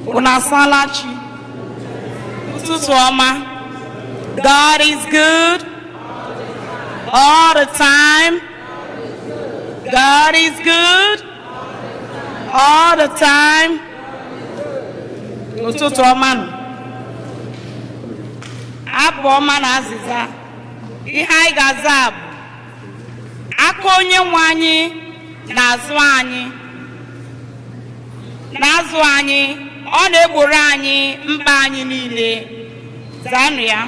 Unasalachi. Tutuoma. God is good all the time. God is good all the time. Tutuoma. Aboma na aziza. Ihe anyị ga-aza bụ aka Onyenwe anyị na-azụ anyị. Na-azụ anyị, ọ na-egboro anyị mkpa anyị niile. Zanụ ya.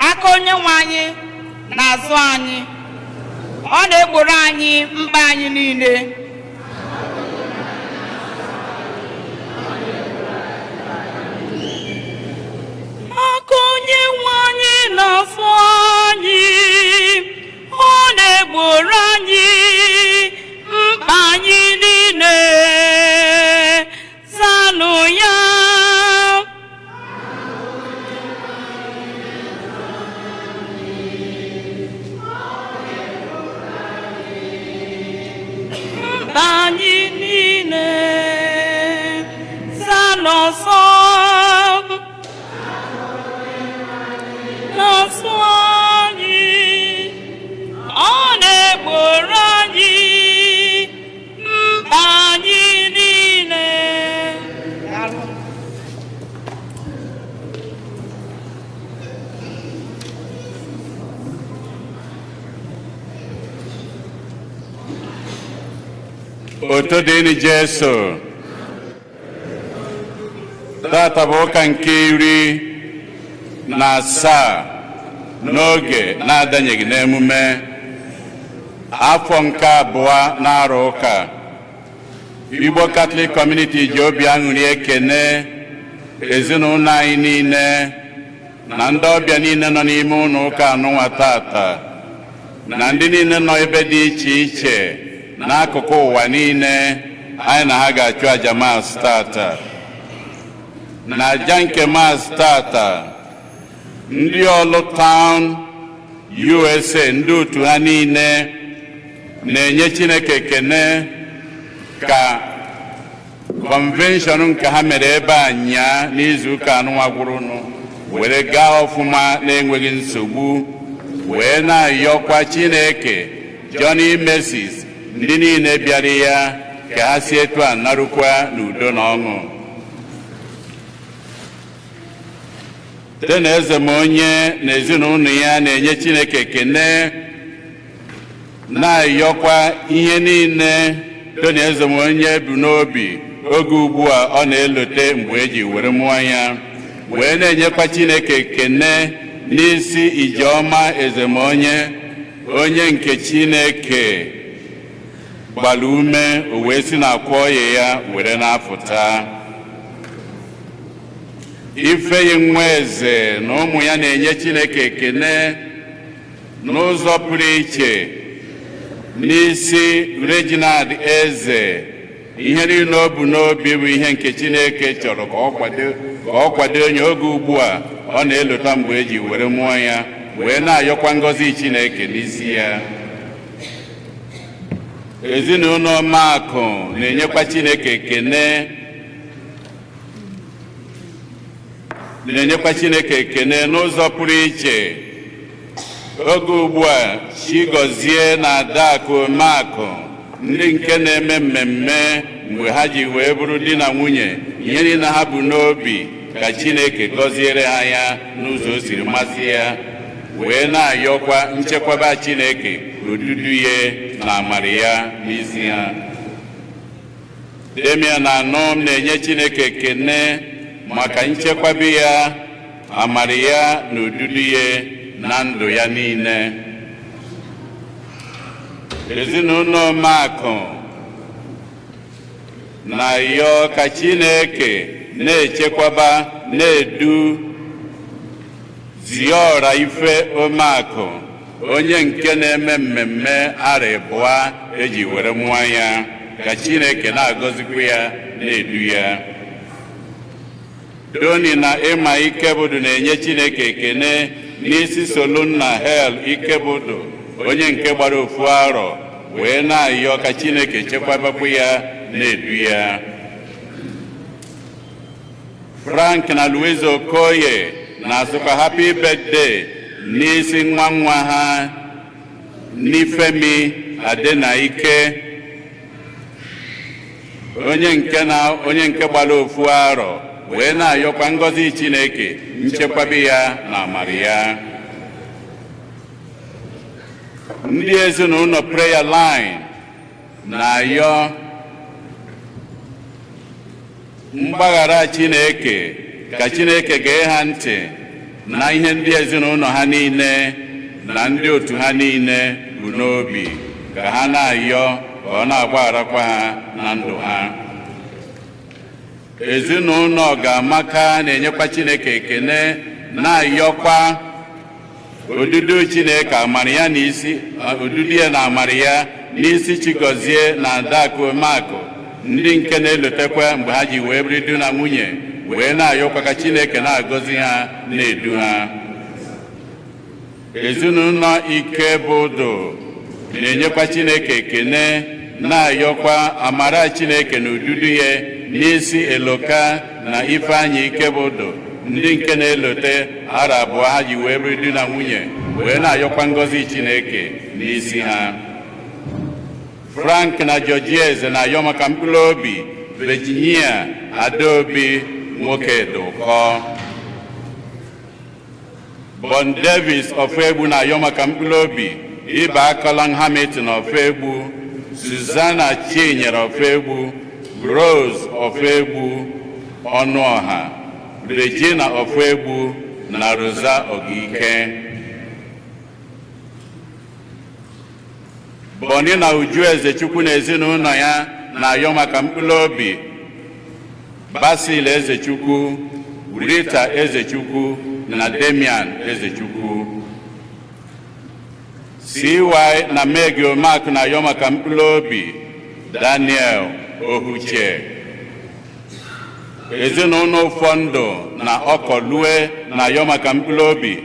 Aka Onyenwe anyị na-azụ anyị, ọ na-egboro anyị mkpa anyị niile. Aka Onyenwe anyị na-azụ anyị, ọ na-egboro anyị mkpa anyị niile. Zanụ ya. Mkpa anyị niile. Zanụ ọzọ. Na-azụ anyị, ọ na-egboro anyị mkpa anyị niile. Otu dị n'Jesu. Tata bụ ụka nke 17 n'oge na-adanyeghị n'emume afọ nke 2 na-arụ ụka. Igbo Catholic Community ji obi aṅụrị ekene ezinụlọ anyị niile na ndị ọbịa niile nọ n'ime ụlọ ụka anụnwa tata na ndị niile nọ ebe dị iche iche n'akụkụ ụwa niile anyị na ha ga-achụ aja maasị tata. Na aja nke maasị tata, ndị ọlụ Town USA ndị otu ha niile na-enye Chineke ekene ka convention nke ha mere ebe a nyaa n'izu ụka anụnwa gwụrụnụ were gaa ọfụma na-enweghị nsogbu, wee na-ayọkwa Chineke Johnny Mrs ndị niile bịara ya ka ha si etu a narụkwa n'udo na ọṅụ. Site na eze m onye na ezinụlọ ya na-enye Chineke ekene, na-ayọkwa ihe niile site na eze m onye bụ n'obi oge ugbu a ọ na-elote mgbe eji were mụọ ya, wee na-enyekwa Chineke ekene n'isi Ijeọma eze m onye nke Chineke gbara ume o wee si n'akwa ọya ya were na-apụta. Ifeyi nwa eze na ụmụ ya na-enye Chineke ekene n'ụzọ pụrụ iche n'isi Reginald eze. Ihe niile o bu n'obi bụ ihe nke Chineke chọrọ ka ọ kwado onye oge ugbu a ọ na-elota mgbe eji were mụọ ya, wee na-ayọkwa ngọzi Chineke n'isi ya. Ezinụlọ Makụ na-enyekwa Chineke ekene n'ụzọ pụrụ iche oge ugbu a Chigozie na Adakụ Makụ, ndị nke na-eme mmemme mgbe ha ji wee bụrụ di na nwunye. Ihe niile ha bụ n'obi ka Chineke gọziere ha ya n'ụzọ o siri masị ya, wee na-ayọkwa nchekwaba Chineke odudu ya na amara ya n'isi ha. Demian na Anọm na-enye Chineke ekene maka nchekwabe ya, amara ya na odudu ya na ndụ ya niile. Ezinụlọ Makụ na-ayọ ka Chineke na-echekwaba na-edu Ziọra Ife Omakụ, onye nke na-eme mmemme Arịbụa eji were mụọ ya, ka Chineke na-agọzikwa ya na-edu ya. Doni na Ịma Ikebudu na-enye Chineke ekene n'isi Soluna Hel Ikebudu, onye nke gbara ofu arọ wee na-ayọ ka Chineke chekwabakwa ya na-edu ya. Frank na Louise Okoye na-asụkwa happy birthday n'isi nwa ha Nifemi Adenaike, onye nke gbara ofu arọ wee na-ayọkwa ngọzi Chineke nchekwabe ya na amara ya. Ndị ezinụlọ prayer line na-ayọ mgbaghara Chineke ka Chineke gee ha ntị na ihe ndị ezinụlọ ha niile na ndị otu ha niile bụ n'obi, ka ha na-ayọ ka ọ na-agbagharakwa ha na ndụ ha. Ezinụlọ Ga-amaka na-enyekwa Chineke ekene na-ayọkwa odudu Chineke amara ya n'isi, odudu ya na amara ya n'isi Chigozie na Adakụ Makụ, ndị nke na-elotekwa mgbe ha ji wee biri di na nwunye, wee na-ayọkwa ka Chineke na-agọzi ha na-edu ha. Ezinụlọ Ikebụdụ na-enyekwa Chineke ekene na-ayọkwa amara Chineke na odudu ya n'isi Eloka na Ifeanyị Ikebụdụ, ndị nke na-elote arọ abụọ ha ji wee biri di na nwunye, wee na-ayọkwa ngọzi Chineke n'isi ha. Frank na Georgia Eze na-ayọ maka mkpụrụ obi Virginia Adaobi nwoke Dụkọ. Bon Davis Ofegbu na-ayọ maka mkpụrụ obi Iba Akalang Hamilton Ofegbu, Susanna Chinyere Ofegbu, Rose Ofegbu Ọnụọha, Regina Ofegbu na Rosa Ogike. Boni na Uju Ezechukwu na ezinụlọ ya na-ayọ maka mkpụrụ obi Basil Ezechukwu, Rita Ezechukwu na Damian Ezechukwu. CY na Meg Omak na-ayọ maka mkpụrụ obi Daniel Ohuche. Ezinụlọ Ụfọndụ na Ọkọlue na-ayọ maka mkpụrụ obi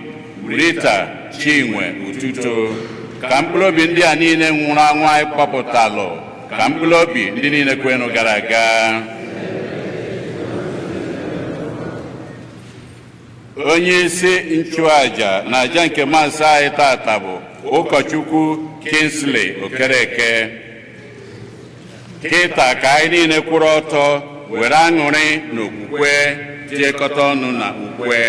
Rita Chinwe Ututo. Ka mkpụrụ obi ndị a niile nwụrụ anwụ anyị kpọpụtalụ, ka mkpụrụ obi ndị niile kwenụ gara aga. Onye isi nchụaja na aja nke mansị anyị tata bụ ụkọchukwu Kingsley Okereke. Kịta ka anyị niile kwụrụ ọtọ were aṅụrị na okwukwe tiekọta ọnụ na ukwe.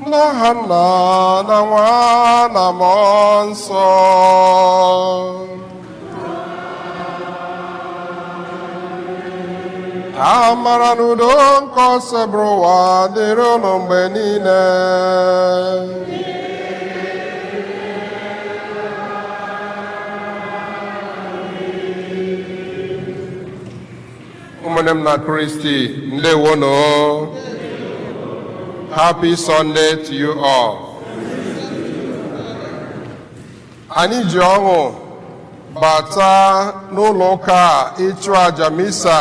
n'aha Nna na Nwa na Mmụọ Nsọ. Amara na udo nke ọsọbụrụ ụwa dịrị unu mgbe niile. Ụmụnne m na Kristi, ndewonu. Happy Sunday to you all. anyị ji ọṅụ bata n'ụlọ ụka a ịchụ àjà misa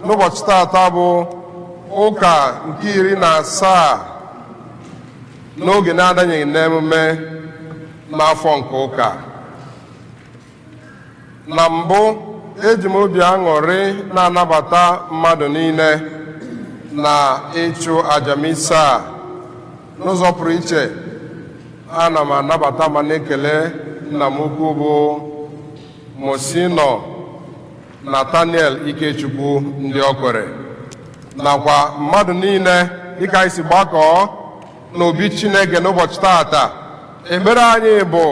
n'ụbọchị tata bụ ụka nke 17 n'oge na-adanyeghị n'emume n'afọ nke ụka. Na mbụ, eji m obi aṅụrị na-anabata mmadụ niile na ịchụ àjà misa n'ụzọ pụrụ iche. Ana m anabata ma na-ekele nna m ukwu bụ Mosino Nathaniel Ikechukwu ndị Okwere, nakwa mmadụ niile dịka anyị si gbakọọ n'obi Chineke n'ụbọchị tata. Ekpere anyị bụ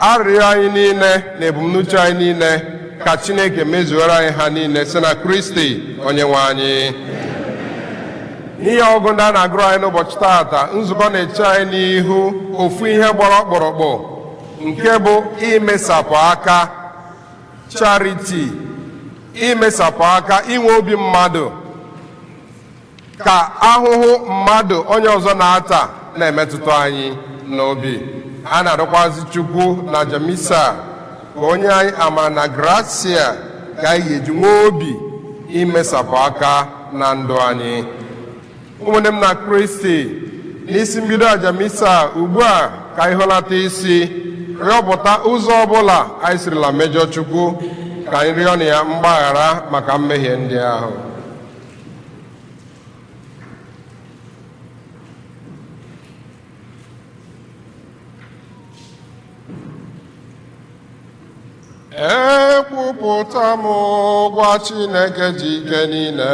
arịrịọ anyị niile na ebumnuche anyị niile ka Chineke mezuoro anyị ha niile site na Kristi Onyenwe anyị. N'ihe ọgụ ndị a na-agụrụ anyị n'ụbọchị tata, nzukọ na-eche anyị n'ihu ofu ihe gbara ọkpụrụkpụ nke bụ imesapụ aka, charity, imesapụ aka, inwe obi mmadụ ka ahụhụ mmadụ onye ọzọ na-ata na-emetụta anyị n'obi. A na-arịọkwazi Chukwu na àjà misa ka onye anyị ama na gracia ka anyị ga-eji nwee obi imesapụ aka na ndụ anyị. Ụmụnne m na Kristi, n'isi mbido àjà misa ugbu a ka anyị hụlata isi rịọpụta ụzọ ọbụla anyị sirila mejọ Chukwu, ka anyị rịọ na ya mgbaghara maka mmehie ndị ahụ. Ekwupụta m gwa Chineke ji ike niile,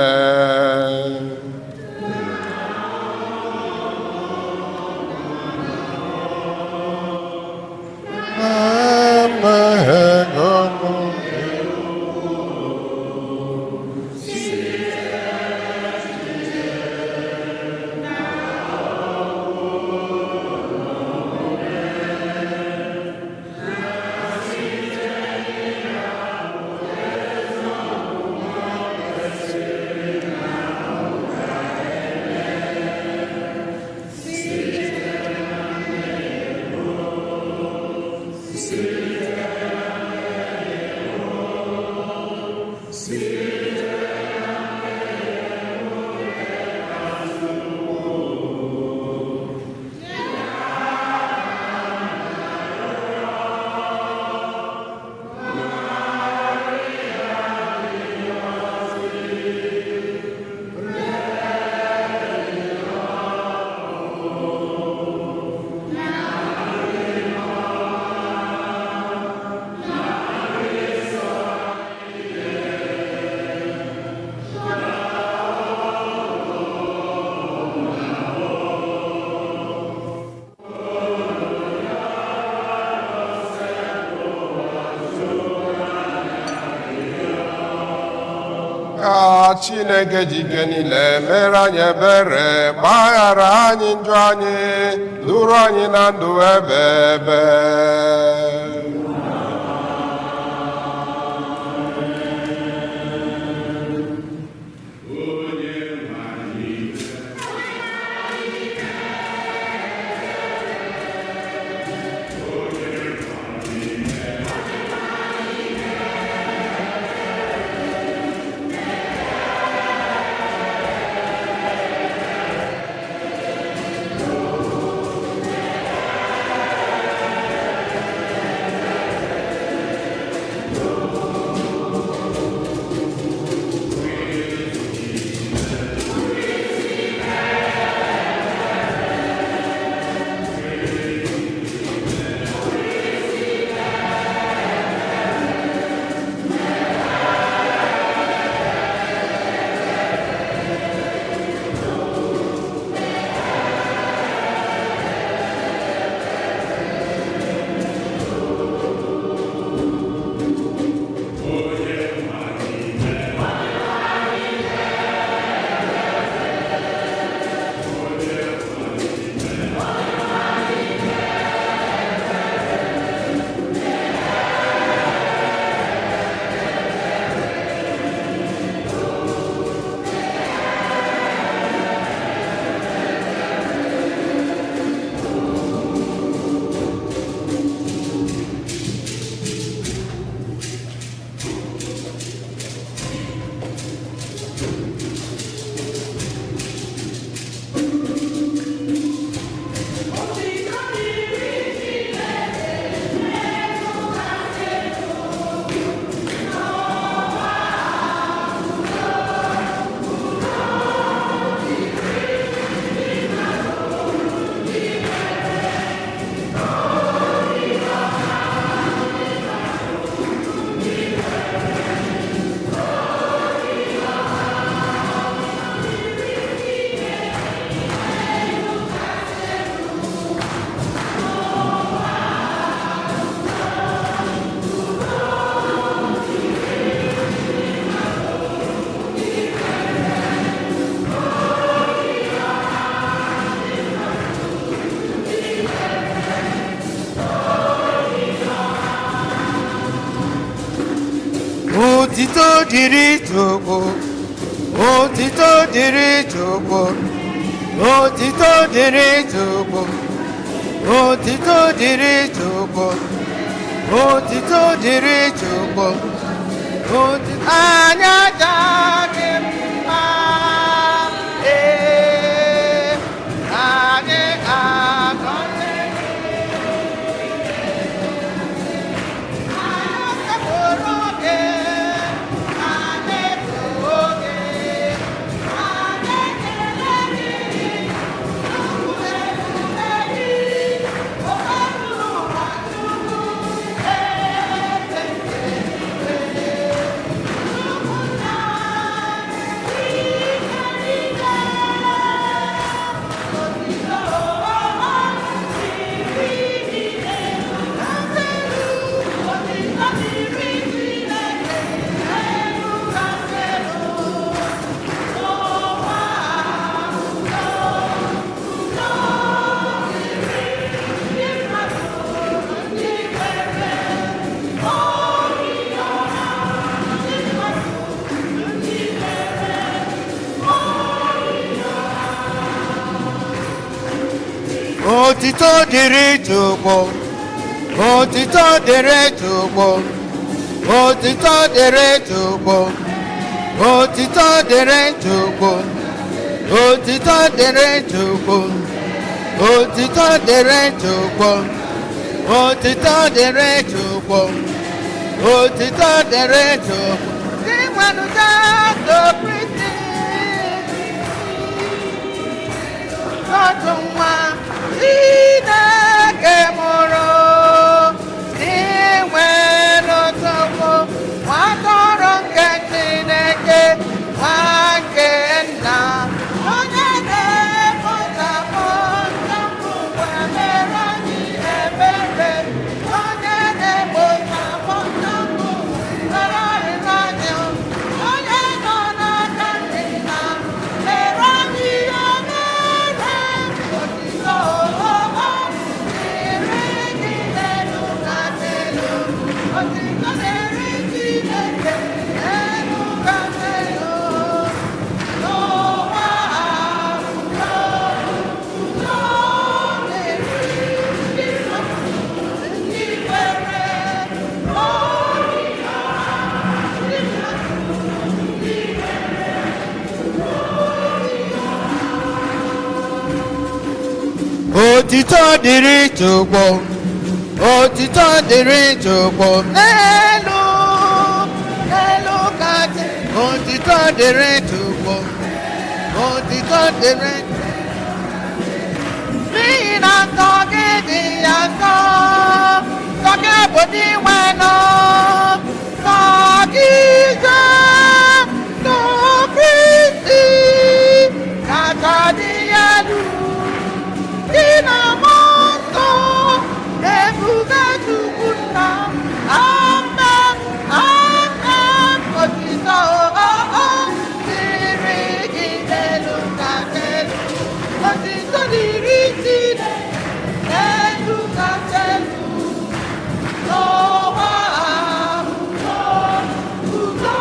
ka Chineke ji ike niile mere anyị ebere, gbaghara anyị njọ anyị, duru anyị na ndụ ebe ebe. Otito diri Chukwu, otito diri Chukwu, otito diri Chukwu, otito diri Chukwu, otito diri Chukwu, anya jagi mma, anyị ga-agọzi Otito diri Chukwu, otito diri Chukwu, otito diri Chukwu, otito diri Chukwu, otito diri Chukwu, otito diri Chukwu, otito diri Chukwu, otito diri Chukwu. Sing when you dance the pretty, not one. Chineke mụrụ inwere ọtọgbọ nwatọrọ nke Chineke nwa nke nna onye na-ekpọtapọ ntọpụ wee mere anyị ebere onye na-ekpọtapọ ntọpụ mere anyị anyị onye nọ n'aka ndị na mere anyị ebere otito Otito diri Chukwu, otito diri Chukwu, n'elu kasị. Otito diri Chukwu, otito diri Chukwu. N'ihi na nsọ gị dị ya nsọ, nsọ gị bụ dị nwenụ, nsọ gị Jesu Kristi, kacha dị elu. Dinamoto, ebube Chukwu nna, amen, amen. Otito dịrị gị n'elu ka n'elu, otito dịrị Chineke n'elu ka n'elu. N'ụwa udo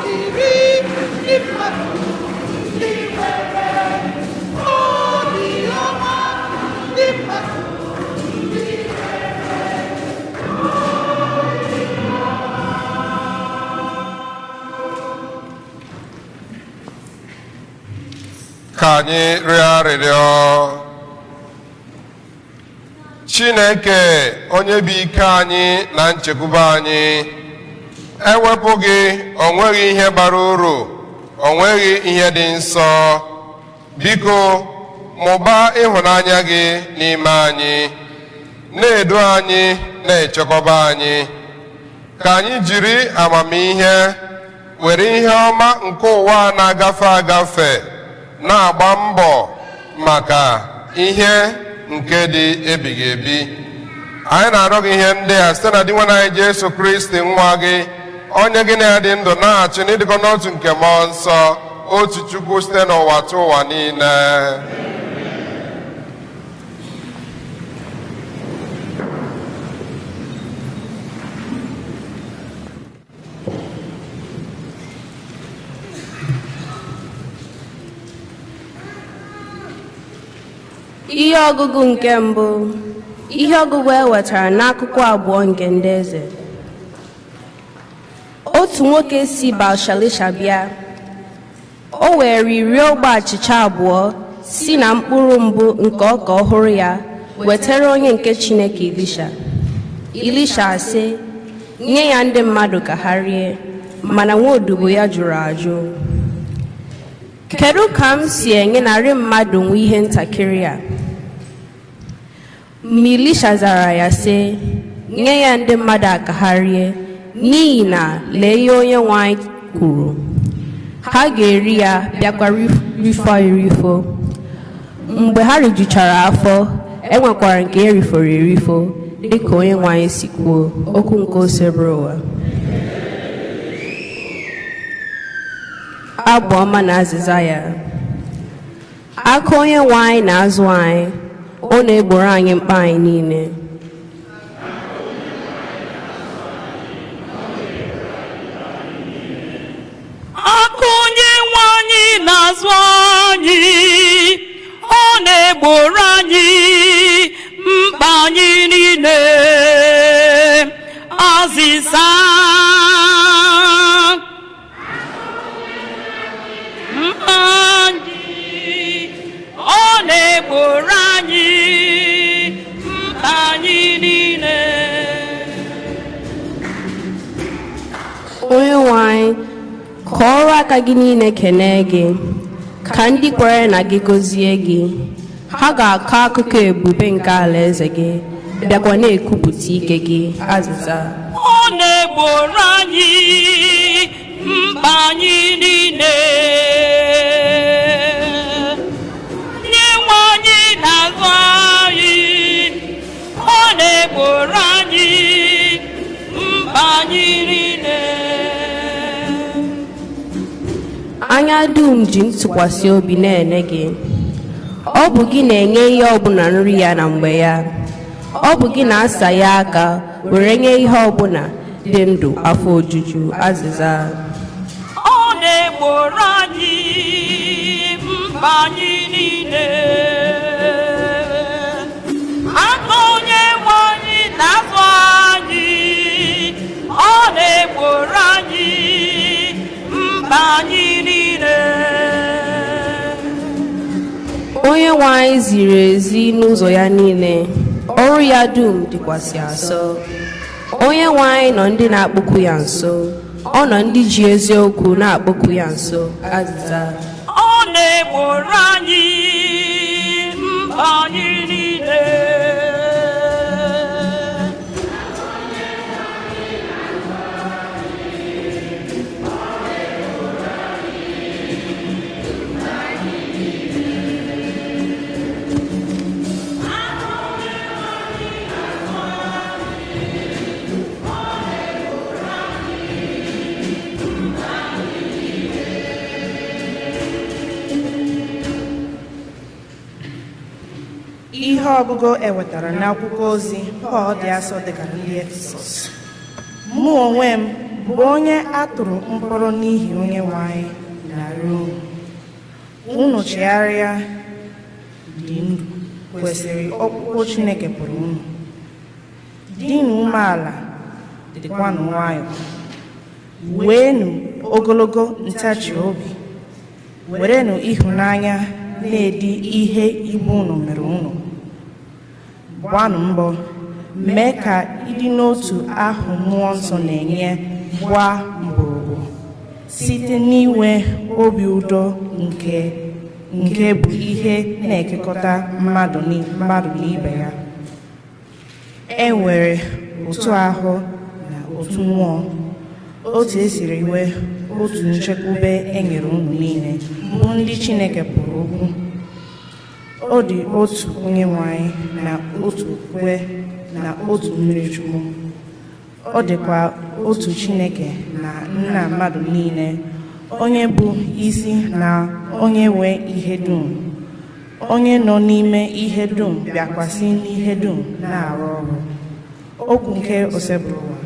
dịrị ndị mmadụ ndị nwere obiọma. Ka anyị rịọ arịrịọ. Chineke onye bụ ike anyị na nchekwube anyị, ewepụghị onweghị ihe bara uru, onweghị ihe dị nsọ. Biko mụbaa ịhụnanya gị n'ime anyị, na-edu anyị, na-echekwaba anyị, ka anyị jiri amamihe were ihe ọma nke ụwa na-agafe agafe na-agba mbọ maka ihe nke dị ebighị ebi. Anyị na-arịọ gị ihe ndị a site na di nwa anyị Jesu Kristi nwa gị, onye gị na-adị ndụ na-achị n'ịdịkọ n'otu nke mmụọ nsọ, otu Chukwu site n'ụwa tụ ụwa niile. Ihe ọgụgụ nke mbụ. Ihe ọgụgụ e wetara n'akụkụ abụọ nke ndị eze. Otu nwoke si Balshalisha bịa. O were iri ogbe achịcha abụọ si na mkpụrụ mbụ nke ọka ọhụrụ ya wetara onye nke Chineke Elisha. Elisha asị, nye ya ndị mmadụ ka ha rie, mana nwaodibo ya jụrụ ajụ. Kedu ka m si enye narị mmadụ nwe ihe ntakịrị a? Ma Elisha zara ya sị, nye ya ndị mmadụ a ka ha rie, n'ihi na lee ihe onye nwe anyị kwuru, ha ga-eri ya bịakwa rifọ erifo. Mgbe ha rijuchara afọ, enwekwara nke erifọrọ erifo dịka onye nwe anyị si kwuo. Okwu nke osebere ụwa. Abụ ọma na azịza ya. Aka onye nwe anyị na-azụ anyị, ọ na-egboro anyị mkpa anyị niile. Aka onye nwe anyị na-azụ anyị, ọ na-egboro anyị mkpa anyị niile. Azịza anyị, ọ na-egboro anyị mkpa anyị niile. Onye nwe anyị, ka ọrụ aka gị niile kenee gị, ka ndị kwere na gị gọzie gị. Ha ga-akọ akụkọ ebube nke alaeze gị, bịakwa na-ekwupụta ike gị. Azịza. Ọ na-egboro anyị mkpa anyị niile. Nye nwe anyị na-azụ anyị, ọ na-egboro anyị mkpa anyị niile. Anya dum ji ntụkwasị obi na-ene gị. Ọ bụ gị na-enye ihe ọbụla nri ya na mgbe ya. Ọ bụ gị na-asa ya aka were nye ihe ọbụla dị ndụ afọ ojuju. Azịza. Ọ na-egboro anyị mkpa anyị niile. Aka onye nwe anyị na-azụ anyị, ọ na-egboro anyị mkpa anyị niile. Onye nwe anyị ziri ezi n'ụzọ ya niile, ọrụ ya dum dịkwasị asọ. Onye nwe anyị nọ ndị na-akpọku ya nso, ọ nọ ndị ji eziokwu na-akpọku ya nso. Azịza. Ọ na-egboro anyị mkpa anyị niile. Ihe ọgụgụ ewetara n'akwụkwọ ozi Pọl dị asọ degara ndị Efesọs. Mụ onwe m bụ onye a tụrụ mkpọrọ n'ihi onye nwe anyị na-arịọ unu chegharịa dị ndụ kwesịrị ọkpụkpọ Chineke pụrụ unu. Dịnụ umeala, dịkwanụ nwayọọ, weenụ ogologo ntachi obi, werenụ ịhụnanya na-edi ihe ibu unu mere unu. Gbanụ mbọ mee ka ịdị n'otu ahụ mmụọ nsọ na-enye gbaa mgbọrọgwụ site n'inwe obi ụtọ nke bụ ihe na-ekekọta mmadụ na ibe ya. E nwere otu ahụ na otu mmụọ, otu esiri nwee otu nchekwube e nyere unu niile bụ ndị Chineke pụrụ okwu. Ọ dị otu onye nwe anyị na otu okwukwe na otu mmiri Chukwu. Ọ dịkwa otu Chineke na nna mmadụ niile, onye bụ isi na onye nwe ihe dum, onye nọ n'ime ihe dum bịakwasị n'ihe dum na-arụ ọrụ. Okwu nke osebere ụwa.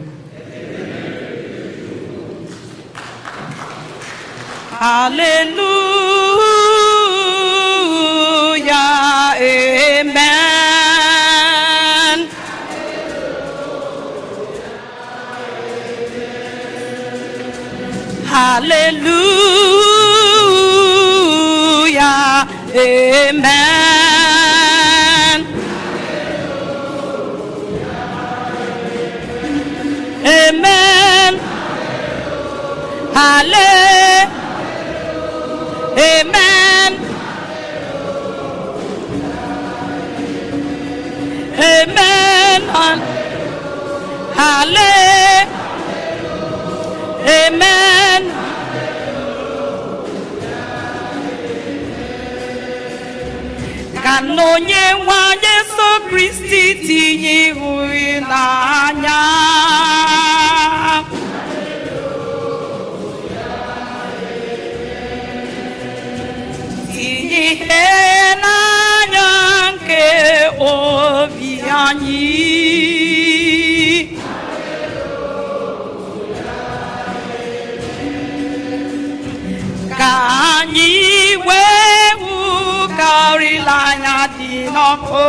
Hallelujah, amen. Hallelujah. Amen. Amen. Hallelujah. Amen. Amen. Hallelujah. Amen. Ka n'onye nwe Yesu Kristi tinye ihu n'anya. Tinye ihe n'anya nke obi anyị. Ka anyị wee hụ ka olileanya dị n'ọkụ.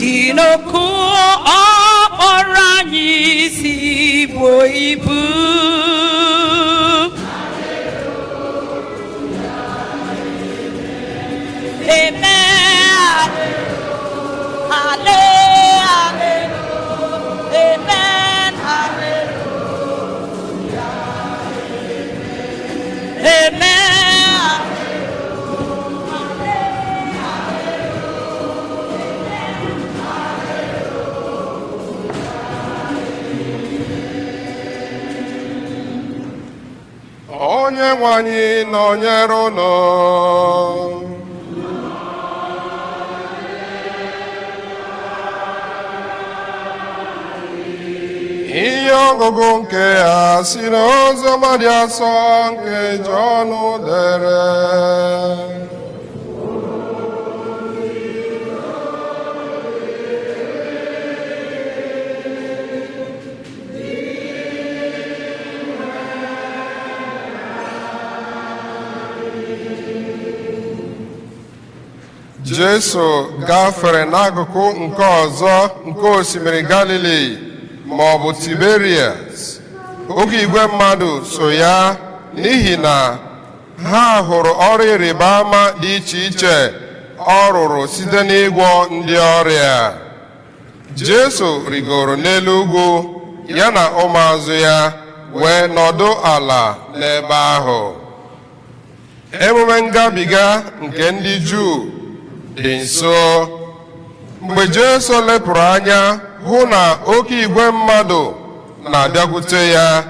Dị n'okwu ọ kpọrọ anyị si bụ ibu. Amen. Hallelujah. Amen. Hallelujah. Amen. Onye nwe anyị nọnyere unu. Ihe ọgụgụ nke a si n'oziọma dị asọ nke Jọn dere. Jesu gafere n'akụkụ nke ọzọ nke osimiri Galili ma ọ bụ Tiberias. Oge igwe mmadụ so ya n'ihi na ha hụrụ ọrụ ịrịba ama dị iche iche ọ rụrụ site n'ịgwọ ndị ọrịa. Jesu rigoro n'elu ugwu ya na ụmụazụ ya wee nọdụ ala n'ebe ahụ. Emume ngabiga nke ndị Juu dị nso. Mgbe Jesu lepụrụ anya hụ na oke igwe mmadụ na-abịakwute ya,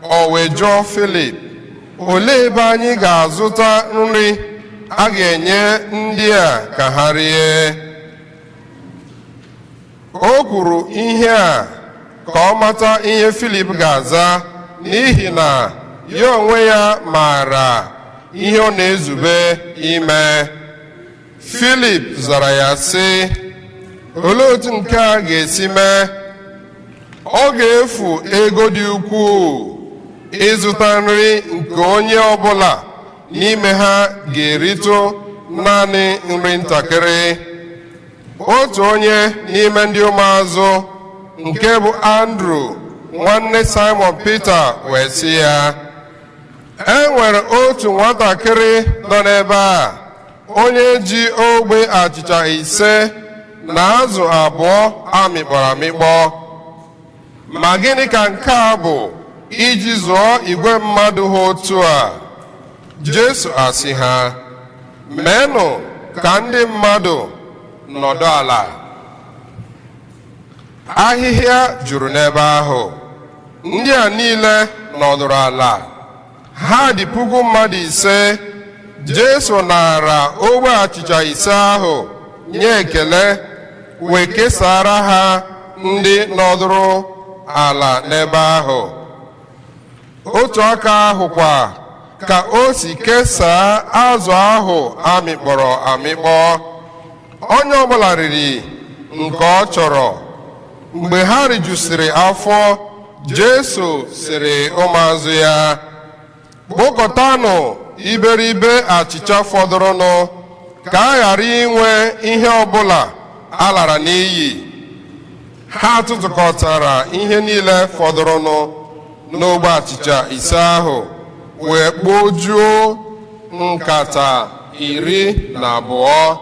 o wee jụọ Filip, olee ebe anyị ga-azụta nri a ga-enye ndị a ka ha rie? O kwuru ihe a ka ọ mata ihe Filip ga-aza, n'ihi na ya onwe ya maara ihe ọ na-ezube ime. Filip zara ya sị, olee otu nke a ga-esi mee? Ọ ga-efu ego dị ukwuu ịzụta nri nke onye ọbụla n'ime ha ga-eritụ naanị nri ntakịrị. Otu onye n'ime ndị ụmụazụ nke bụ Andrew nwanne Simon Peter wee sị ya, e nwere otu nwatakịrị nọ n'ebe a onye ji ogbe achịcha 5 na azụ 2 amịkpọrọ amịkpọ. Ma gịnị ka nke a bụ iji zụọ igwe mmadụ ha otu a? Jesu asị ha, meenụ ka ndị mmadụ nọdụ ala. Ahịhịa juru n'ebe ahụ. Ndị a niile nọdụrụ ala. Ha dị 5,000. Jesu nara ogbe achịcha 5 ahụ nye ekele wee kesara ha ndị nọdụrụ ala n'ebe ahụ. Otu aka ahụkwa ka o si kesaa azụ ahụ amịkpọrọ amịkpọ. Onye ọbụla riri nke ọ chọrọ. Mgbe ha rijusiri afọ, Jesu sịrị ụmụazụ ya, kpokọtanụ iberibe achịcha fọdụrụnụ ka a ghara inwe ihe ọbụla a lara n'iyi. ha tụtụkọtara ihe niile fọdụrụnụ n'ogbe achịcha ise ahụ wee kpojuo nkata 12.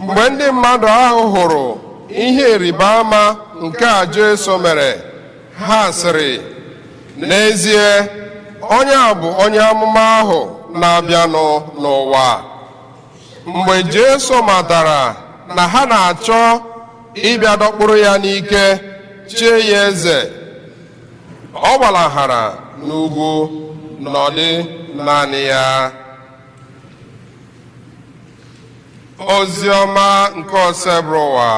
Mgbe ndị mmadụ ahụ hụrụ ihe ịrịba ama nke a Jesu mere, ha sịrị, n'ezie onye a bụ onye amụma ahụ na-abịanụ n'ụwa. Mgbe Jesu matara na ha na-achọ ịbịa dọkpụrụ ya n'ike chie ya eze, ọ gbalahara n'ugwu nọdụ naanị ya. Ozi ọma nke osebụrụ ụwa.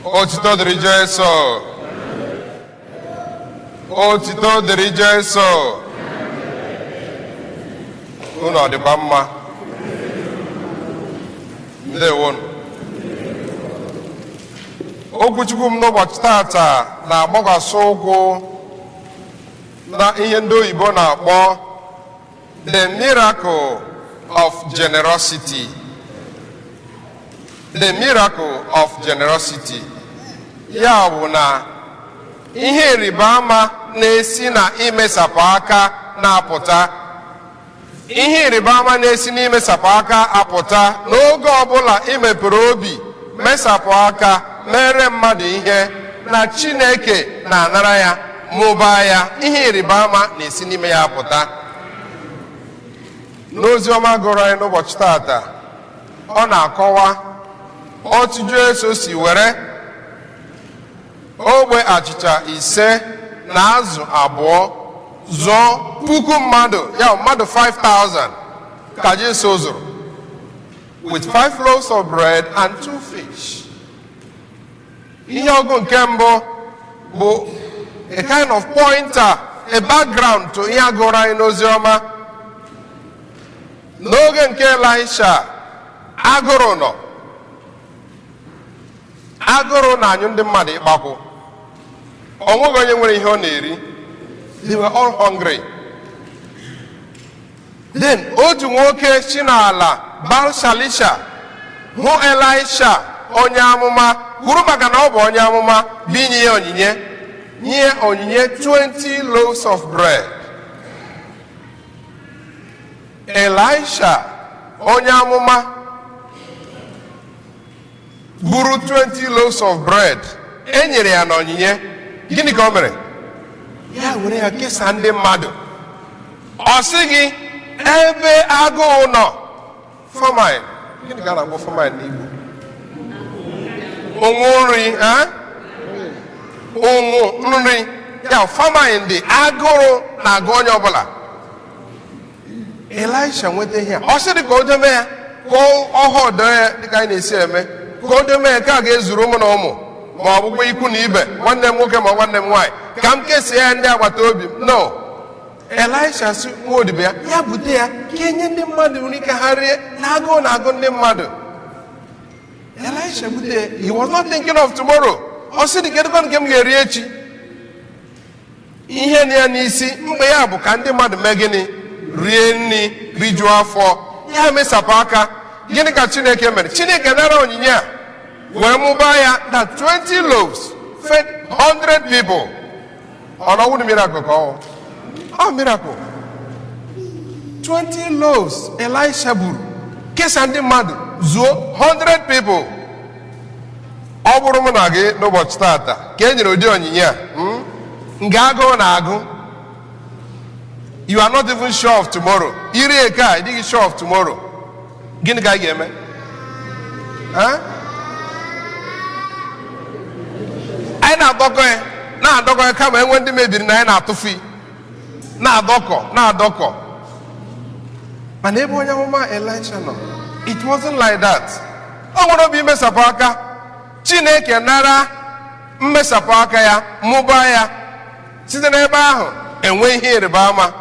Otito dịrị Jesu. Otito dịrị Jesu. Unu ọ dịkwa mma? Ndewonu. Okwuchukwu m n'ụbọchị tata na-agbakwasị ụkwụ na ihe ndị oyibo na-akpọ the miracle of generosity. The miracle of generosity. Ya bụ na ihe ịrịba ama na-esi na imesapụ aka na-apụta. Ihe ịrịba ama na-esi n'imesapụ aka apụta n'oge ọbụla imepere obi mesapụ aka mere mmadụ ihe na Chineke na-anara ya mụbaa ya. Ihe ịrịba ama na-esi n'ime ya apụta. N'ozi ọma gụrụ anyị n'ụbọchị tata, ọ na-akọwa otu Jesu si were ogbe achịcha 5 na azụ 2 zụọ puku mmadụ, ya mmadụ 5,000 ka Jesu zụrụ, with 5 loaves of bread and 2 fish. Ihe ọgụ nke mbụ bụ a kind of pointer, a background to ihe agụrụ anyị n'ozi ọma. N'oge nke Elisha, agụrụ nọ. Agụrụ na-anyụ ndị mmadụ ịkpakwụ. O nweghị onye nwere ihe ọ na-eri. They were all hungry. Then otu nwoke si n'ala Baal-Shalisha hụ Elisha onye amụma, kwuru maka na ọ bụ onye amụma, binye ya onyinye, nye onyinye 20 loaves of bread. Elisha onye amụma buru 20 loaves of bread, e nyere ya n'onyinye. Gịnị ka o mere? Ya were ya kesaa ndị mmadụ. Ọ sị gị ebe agụụ nọ, famine. Gịnị ka a na-akpọ famine n'Igbo? Ụnwụ nri, ụnwụ nri. Ya famine dị, agụrụ na-agụ onye ọbụla. Elisha nweta ihe a, ọ sị dị ka o deme ya, ka ọ họdụ ya dịka anyị na-esi eme, ka o deme ya ka a ga-ezuru ụmụ na ụmụ, ma ọ bụkwa ikwu na ibe, nwanne m nwoke ma nwanne m nwaanyị, ka m kesie ya ndị agbata obi m. No. Elisha si nwa odibo ya, ya bute ya ka enye ndị mmadụ nri ka ha rie, na agụụ na-agụ ndị mmadụ. Elisha bute ya. He was not thinking of tomorrow. Ọ sị dị kedụkwa nke m ga-eri echi. Ihe na ya n'isi mgbe ya bụ ka ndị mmadụ mee gịnị? Rie nri, rijuo afọ. Ya mesapụ aka. Gịnị ka Chineke mere? Chineke nara onyinye a wee mụbaa ya na 20 loaves fed 100 people. Ọ na-ọwụ miracle ka ọ? Oh, miracle. 20 loaves Elisha buru kesa ndị mmadụ zuo 100 people. Ọ bụrụ m na gị n'ụbọchị tata ka e nyere ụdị onyinye a, nga agụụ na-agụ, you are not even sure of tomorrow. Iri eke a ịdịghị sure of tomorrow. Gịnị ka anyị ga-eme? Anyị na-adọkọ ya kama enwe ndị mebiri na anyị na-atụfu na-adọkọ. Mana ebe onye amụma Elisha nọ, it wasn't like that. Ọ nwere obi mmesapụ aka. Chineke nara mmesapụ aka ya, mụbaa ya, site n'ebe ahụ enwe ihe ịrịba ama.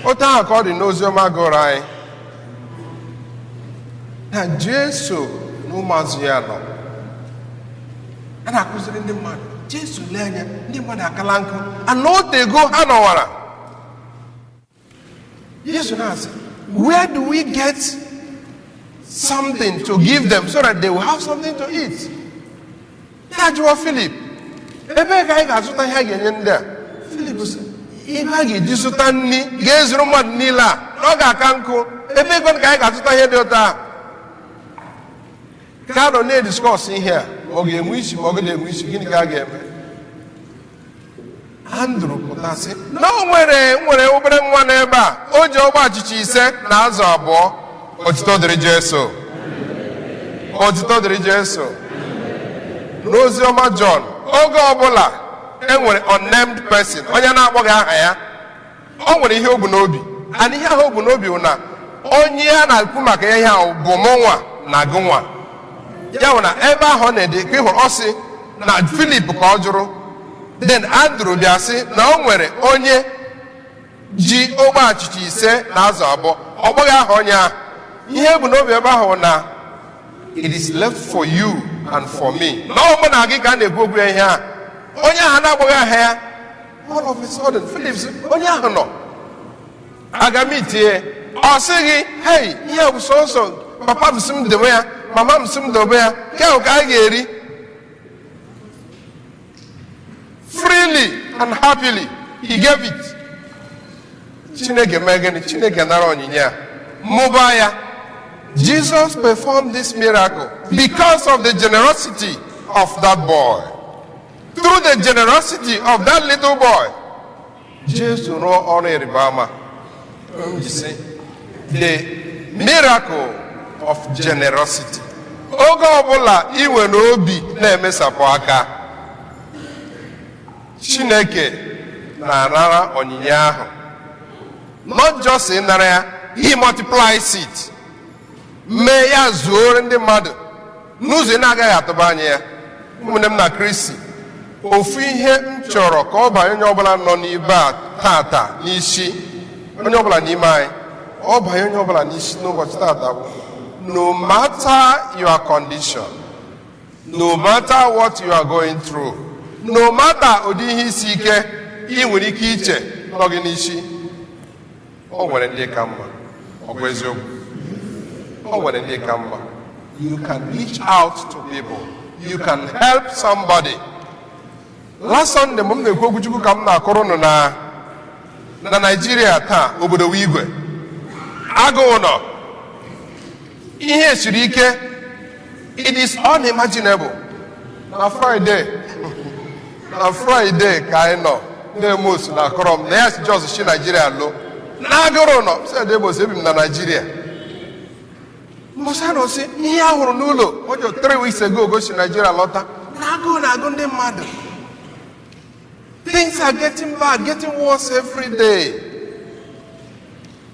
Otu ahụ ka ọ dị n'ozi ọma gụrụ anyị na Jesu na ụmụazụ ya nọ. a na-akụziri ndị mmadụ Jesu lee anya ndị mmadụ akala nkụ ana otego ha nọwara. Jesu na-asị, where do we get something to give them so that they will have something to eat? Ya jụọ Filip, ebe ka anyị ga-azụta ihe a ga-enye ndị a? Filip sị, ihe a ga-eji zụta nri ga-ezuru mmadụ niile a na ọ ga-aka nkụ, ebe ego ka anyị ga-azụta ihe dị ụtọ a? Ka a nọ na-ediskọs ihe a, ọ ga-enwe isi ma ọ ga-enwe isi, gịnị ka a ga-eme? Andrew pụta sị na o nwere obere nwa n'ebe a, o ji ọgba achịcha 5 na azụ 2. Otito dịrị Jesu. Otito dịrị Jesu. N'oziọma John, oge ọbụla enwere unnamed person, onye na-akpọghị aha ya, o nwere ihe o bu n'obi. And ihe ahụ o bu n'obi bụ na onye a na-ekwu maka ihe ahụ bụ mụnwa na gụnwa. Ya bụ na ebe ahụ na-ede ka ịhụrụ ọ sị na Filip ka ọ jụrụ. Then Andrew bịa sị na o nwere onye ji ogbe achịcha 5 na azụ 2. Ọ kpọghị aha onye ahụ. Ihe bụ n'obi ebe ahụ na it is left for you and for me. Na ọ mụ na gị ka a na-ekwu okwu ihe a. Onye ahụ na-akpọghị aha ya, all of a sudden Philip sị, onye ahụ nọ aga m itie, ọ sịghị, hey, ihe bụ sọsọ papa m sị m dobe ya, mama m sị m dobe ya, nke ahụ ka a ga-eri. Freely and happily he gave it. Chineke mee gịnị? Chineke nara onyinye a mụbaa ya. Jesus performed this miracle because of the generosity of that boy. Through the generosity of that little boy, Jesus rụọ ọrụ ịrịba ama. The miracle of generosity. Oge ọbụla iwe n'obi na-emesapụ aka, Chineke na-anara onyinye ahụ. Not just ịnara ya, he multiplies it. Mee ya zuore ndị mmadụ n'ụzọ ị na-agaghị atụba anya ya. Ụmụnne m na Kristi, ofu ihe m chọrọ ka ọ banye onye ọbụla nọ n'ibe a tata n'isi, onye ọbụla n'ime anyị, ọ banye onye ọbụla n'isi n'ụbọchị tata bụ, no matter your condition, no matter what you are going through, no matter ụdị ihe isi ike ị nwere ike iche nọ gị n'isi, o nwere ndị ka mma. Ọ bụ eziokwu. O nwere ndị ka mma. You can reach out to people. You can help somebody. Last Sunday, m na-ekwu okwu Chukwu ka m na-akọrọ unu na Nigeria taa, obodo igwe. Agụụ nọ. Ihe siri ike. It is unimaginable. Na Friday ka anyị nọ na-eme osu na akọrọ m na ya si Jos shi Nigeria lụ. N'agụrụ nọ, sị Edebosi ebi m na Nigeria. Mbọsa nọ sị ihe a hụrụ n'ụlọ ọjọọ 3 weeks ago gosi Nigeria lọta. N'agụụ na-agụ ndị mmadụ. Things are getting bad, getting worse every day.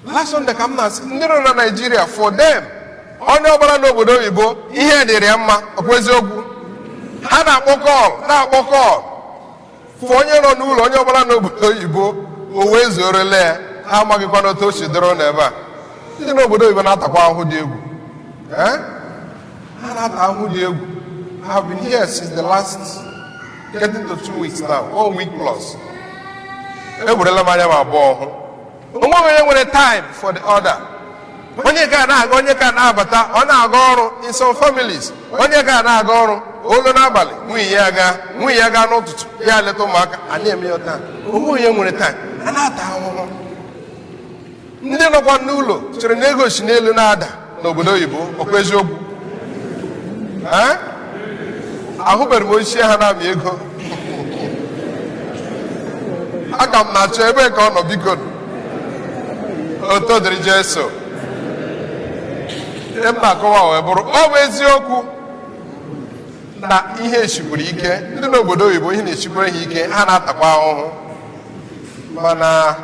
Last Sunday ka m na-asị ndị nọ na Nigeria, for them, onye ọbụla n'obodo oyibo ihe dịrị ya mma, ọkwa eziokwu. Ha na-akpọ kọl. For onye nọ n'ụlọ, onye ọbụla n'obodo oyibo, o wee zuorele ya. Ha amaghịkwa n'otu o si dịrị n'ebe a. Ndị n'obodo oyibo na-atakwa ahụhụ dị egwu. Ha na-ata ahụhụ dị egwu. I have been here since the last getting to 2 weeks now, 1 week plus. Eburela m anya m abụọ hụ. Onwe onye nwere time for the other. Onye ka na-aga, onye ka na-abata, ọ na-aga ọrụ in some families. Onye ka na-aga ọrụ olu n'abalị, nwunye ya gaa n'ụtụtụ, ya leta ụmụaka, a na-eme ya taa. Onwe onye nwere time, a na-ata ahụhụ. Ndị nọkwa n'ụlọ chere na ego si n'elu na-ada n'obodo oyibo, ọkwa eziokwu. Ahụbeghị m ochie ha na-amị ego. Aka m na-achọ ebe ka ọ nọ, biko. Oto dịrị Jesu. Ihe m na-akọwa wee bụrụ, ọ bụ eziokwu na ihe esigburu ike. Ndị n'obodo oyibo ihe na-esigburu ha ike, ha na-atakwa ahụhụ. Mana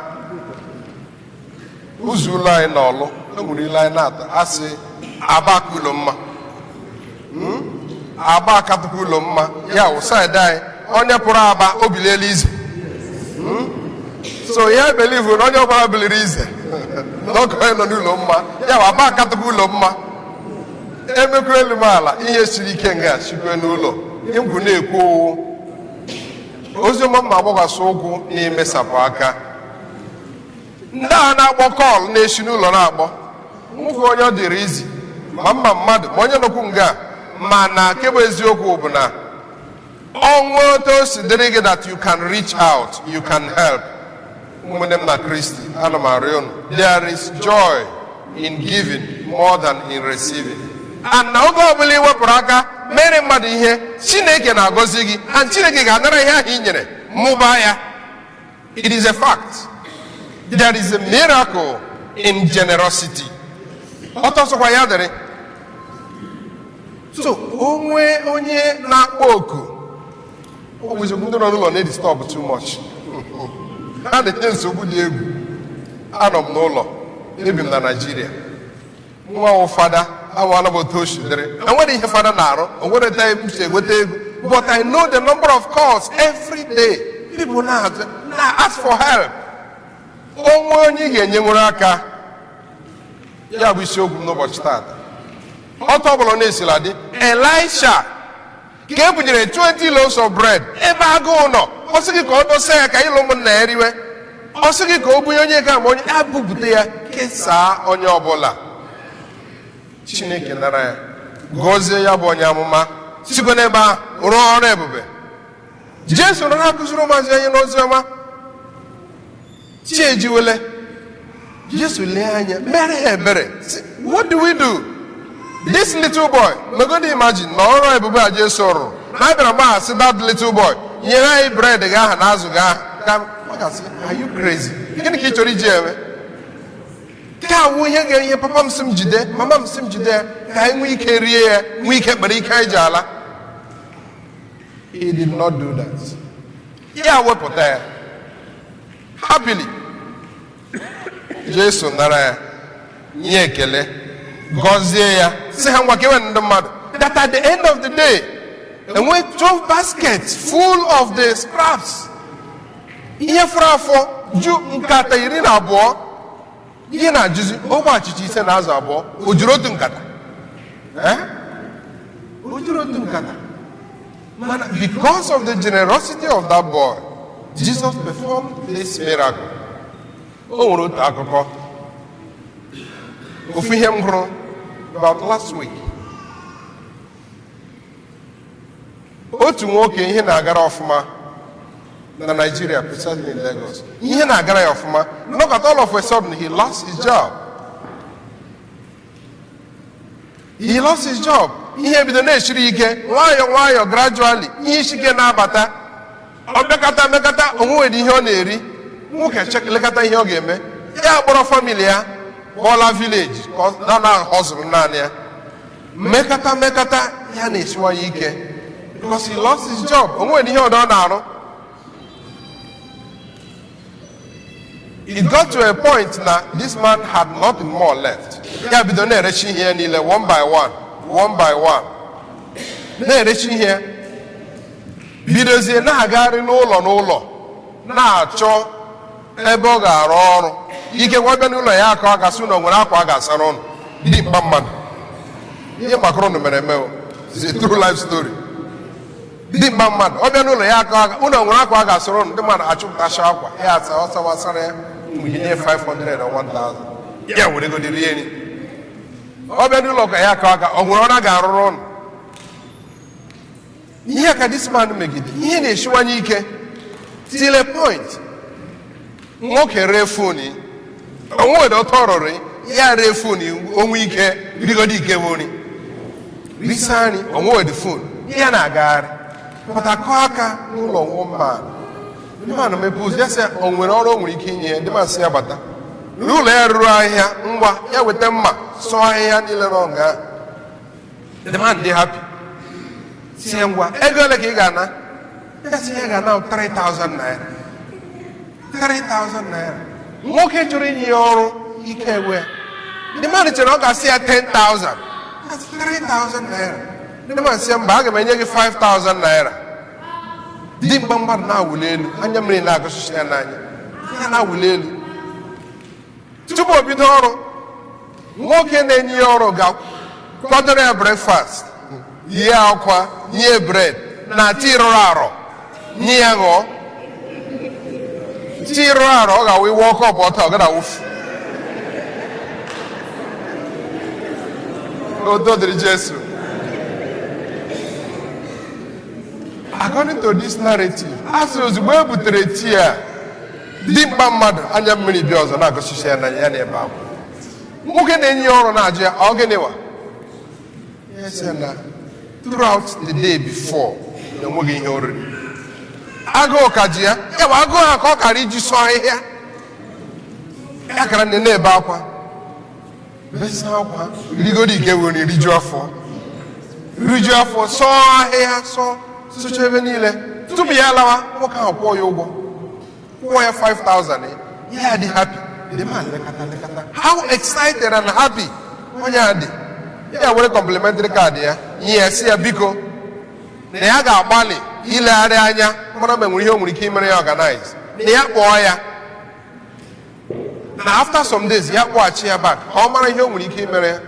ụzọ ụlọ anyị n'ọlụ, enwere ile anyị na-ata, asị aba aka ụlọ mma. Aba akatukwu ụlọ mma, ya wụ saịdị anyị, onye pụrụ aba o biliela ize. So ya believe na onye ọbụla biliri ize n'oge onye nọ n'ụlọ mma, ya wụ aba akatukwu ụlọ mma. Emekwa elu m ala, ihe siri ike nga chikwe n'ụlọ, egwu na-ekwu oziọma mma agbaghasị ụkwụ na-emesapụ aka. Ndị a na-akpọ kọl na-esi n'ụlọ na-akpọ nwoke onye ọ dịrị izi ma mma mmadụ ma onye nọkwu nga ma na nke bụ eziokwu bụ na ọnwụ otu o si dịrị gị that you can reach out, you can help. Ụmụnne m na Kristi, ana m arịọ unu, there is joy in giving more than in receiving. And na oge ọbụla iwepụrụ aka mere mmadụ ihe, Chineke na-agọzi gị and Chineke ga-anara ihe ahụ i nyere mụbaa ya. It is a fact. There is a miracle in generosity. Ọtọsọkwa ya dịrị. So onwe onye na-akpọ oku o bụ ndị nọ n'ụlọ na-edistọb too much. Ha na-enye nsogbu dị egwu. Anọ m n'ụlọ ebi m na Nigeria. Nwa wụ fada awa anabata oshidere. Enwere ihe fada na-arụ, o nwere time si egweta ego. But I know the number of calls every day. People now ask for help. Onwe onye ga-enye nwere aka ya bụ isiokwu n'ụbọchị taata. Ọtọ ọbụla na-esila dị Elisha ka e bunyere 20 loaves of bread ebe agụụ nọ. Ọ sị gị ka ọ dosa ya ka ịlụ ụmụnna ya riwe. Ọ sị gị ka o bunye onye ka ma onye ya bupụta ya kesaa onye ọbụla. Chineke nara ya gọzie ya bụ onye amụma sikwa n'ebe ahụ rụọ ọrụ ebube. Jesu nọ na-akụziri ụmụazị anyị n'ozi ọma. Chi ejiwele Jesu lee anya mere ya ebere. What do we do? This little boy, megodi imagine na ọrụ ebube a Jesu rụrụ na abịara ma asị that little boy nyere anyị bread gị aha na azụ gị aha ka ọ ga-asị are you crazy? Gịnị ka ị chọrọ iji eme? Ka awụ ihe ga-enye papa m sị m jide mama m sị m jide ya ka anyị nwee ike rie ya nwee ike kpere ike anyị ji ala. He did not do that. Ya wepụta ya happily. Jesu nara ya nye ekele gọzie ya sị ha ngwa kewe ndị mmadụ that at the end of the day enwe 12 baskets full of the scraps. Ihe fọrọ afọ ju nkata 12 ihe na-ajụzi ogbe achịcha 5 na azụ 2 o juru otu nkata. O juru otu nkata. Mana because of the generosity of that boy, Jesus performed this miracle. O nwere otu akụkọ ofu ihe m hụrụ about last week. Otu nwoke ihe na-agara ọfụma na Nigeria, precisely in Lagos. Ihe na-agara ya ọfụma. Look at all of a sudden he lost his job. He lost his job. Ihe bido na-eshiri ike nwayọ nwayọ gradually ihe isi ike na-abata. Ọ bekata mekata onwe ihe ọ na-eri. Nwoke chekelekata ihe ọ ga-eme. Ya kpọrọ family ya Bola village ka na hustle naanị ya. Mekata ya na-esiwa ya ike because he lost his job. Onwe ihe ọ na-arụ. It got to a point na this man had nothing more left. Ya bido na-erechi ihe niile one by one. Na-erechi ihe bidozie na-agagharị n'ụlọ na-achọ ebe ọ ga-arụ ọrụ. Ike gwabịa n'ụlọ ya aka ọ ga-asị na o nwere akwa a ga-asara ọnụ dị mkpa mmadụ. Ihe makara ọnụ mere eme is a true life story. Dị mkpa mmadụ ọ bịa n'ụlọ ya aka ụlọ nwere akwa a ga-asara ọnụ ndị mmadụ achụpụtacha akwa ya ọsawasara ya mụnye 500 or 1000 ya were ego dịrị eri. Ọ bịa n'ụlọ ka ya aka ọ nwere ọrụ a ga-arụrụ ọnụ. Ihe ka this man megide ihe na-esiwanye ike till a point nwoke ree fonu onwere ọtọ rọrọ ya ree fonu onwe ike rigodi ike bụri risa anyị onwere fonu ya na-agagharị pụtakọ aka n'ụlọ nwoma ndị mmadụ mepee ụzọ ya sị o nwere ọrụ o nwere ike inye ndị mmadụ sị ya bata n'ụlọ ya ruru ahịhịa ngwa ya weta mma sọọ ahịhịa niile nọ nga ndị mmadụ dị happy si ngwa ego ole ka ị ga-ana ya sị ya ga-ana 3,000 naira 3,000 naira. Nwoke chọrọ inye ya ọrụ ike ewe ndị mmadụ chere ọ ga-asị ya 10,000 that's 3,000 naira. Ndị mmadụ sị ya mba aga m enye gị 5,000 naira. Dị mgba mmadụ na-awụli elu anya mmiri na-agụsụsị ya n'anya ya na-awụli elu. Tupu o bido ọrụ nwoke na-enye ya ọrụ ga-kwadoro ya breakfast yie akwa nye bread na tii rụrụ arụ nye ya ṅụọ tii rụrụ arụ ọ ga-awụ iwe ọkụ ọbụ ọta ọ gada awụfu odo dịrị Jesu. According to this narrative, asị ozugbo e butere tii a dimkpa mmadụ anya mmiri bịa ọzọ na-agụsisi ya na ya n'ebe ahụ. Nwoke na-enye ya ọrụ na-ajụ ya ọ gịnịwa na throughout the day before na enweghị ihe oriri agụụ ka ji ya ewe agụụ ha ka ọ kara iji sụọ ahịhịa ya kara nne na-ebe akwa besa akwa rigoro ike were rijuo afọ sọọ ahịhịa sụcha ebe niile tupu ya lawa nwoke ahụ kwụọ ya ụgwọ kwụọ ya 5,000 ya dị happy. The man lekata how excited and happy onye a dị ya were complimentary card ya nye ya si ya biko na ya ga-agbalị ilegharị anya mara ma enwere ihe o nwere ike imere ya organize na ya kpọọ ya na after some days ya kpọghachi ya back ka ọ mara ihe o nwere ike imere ya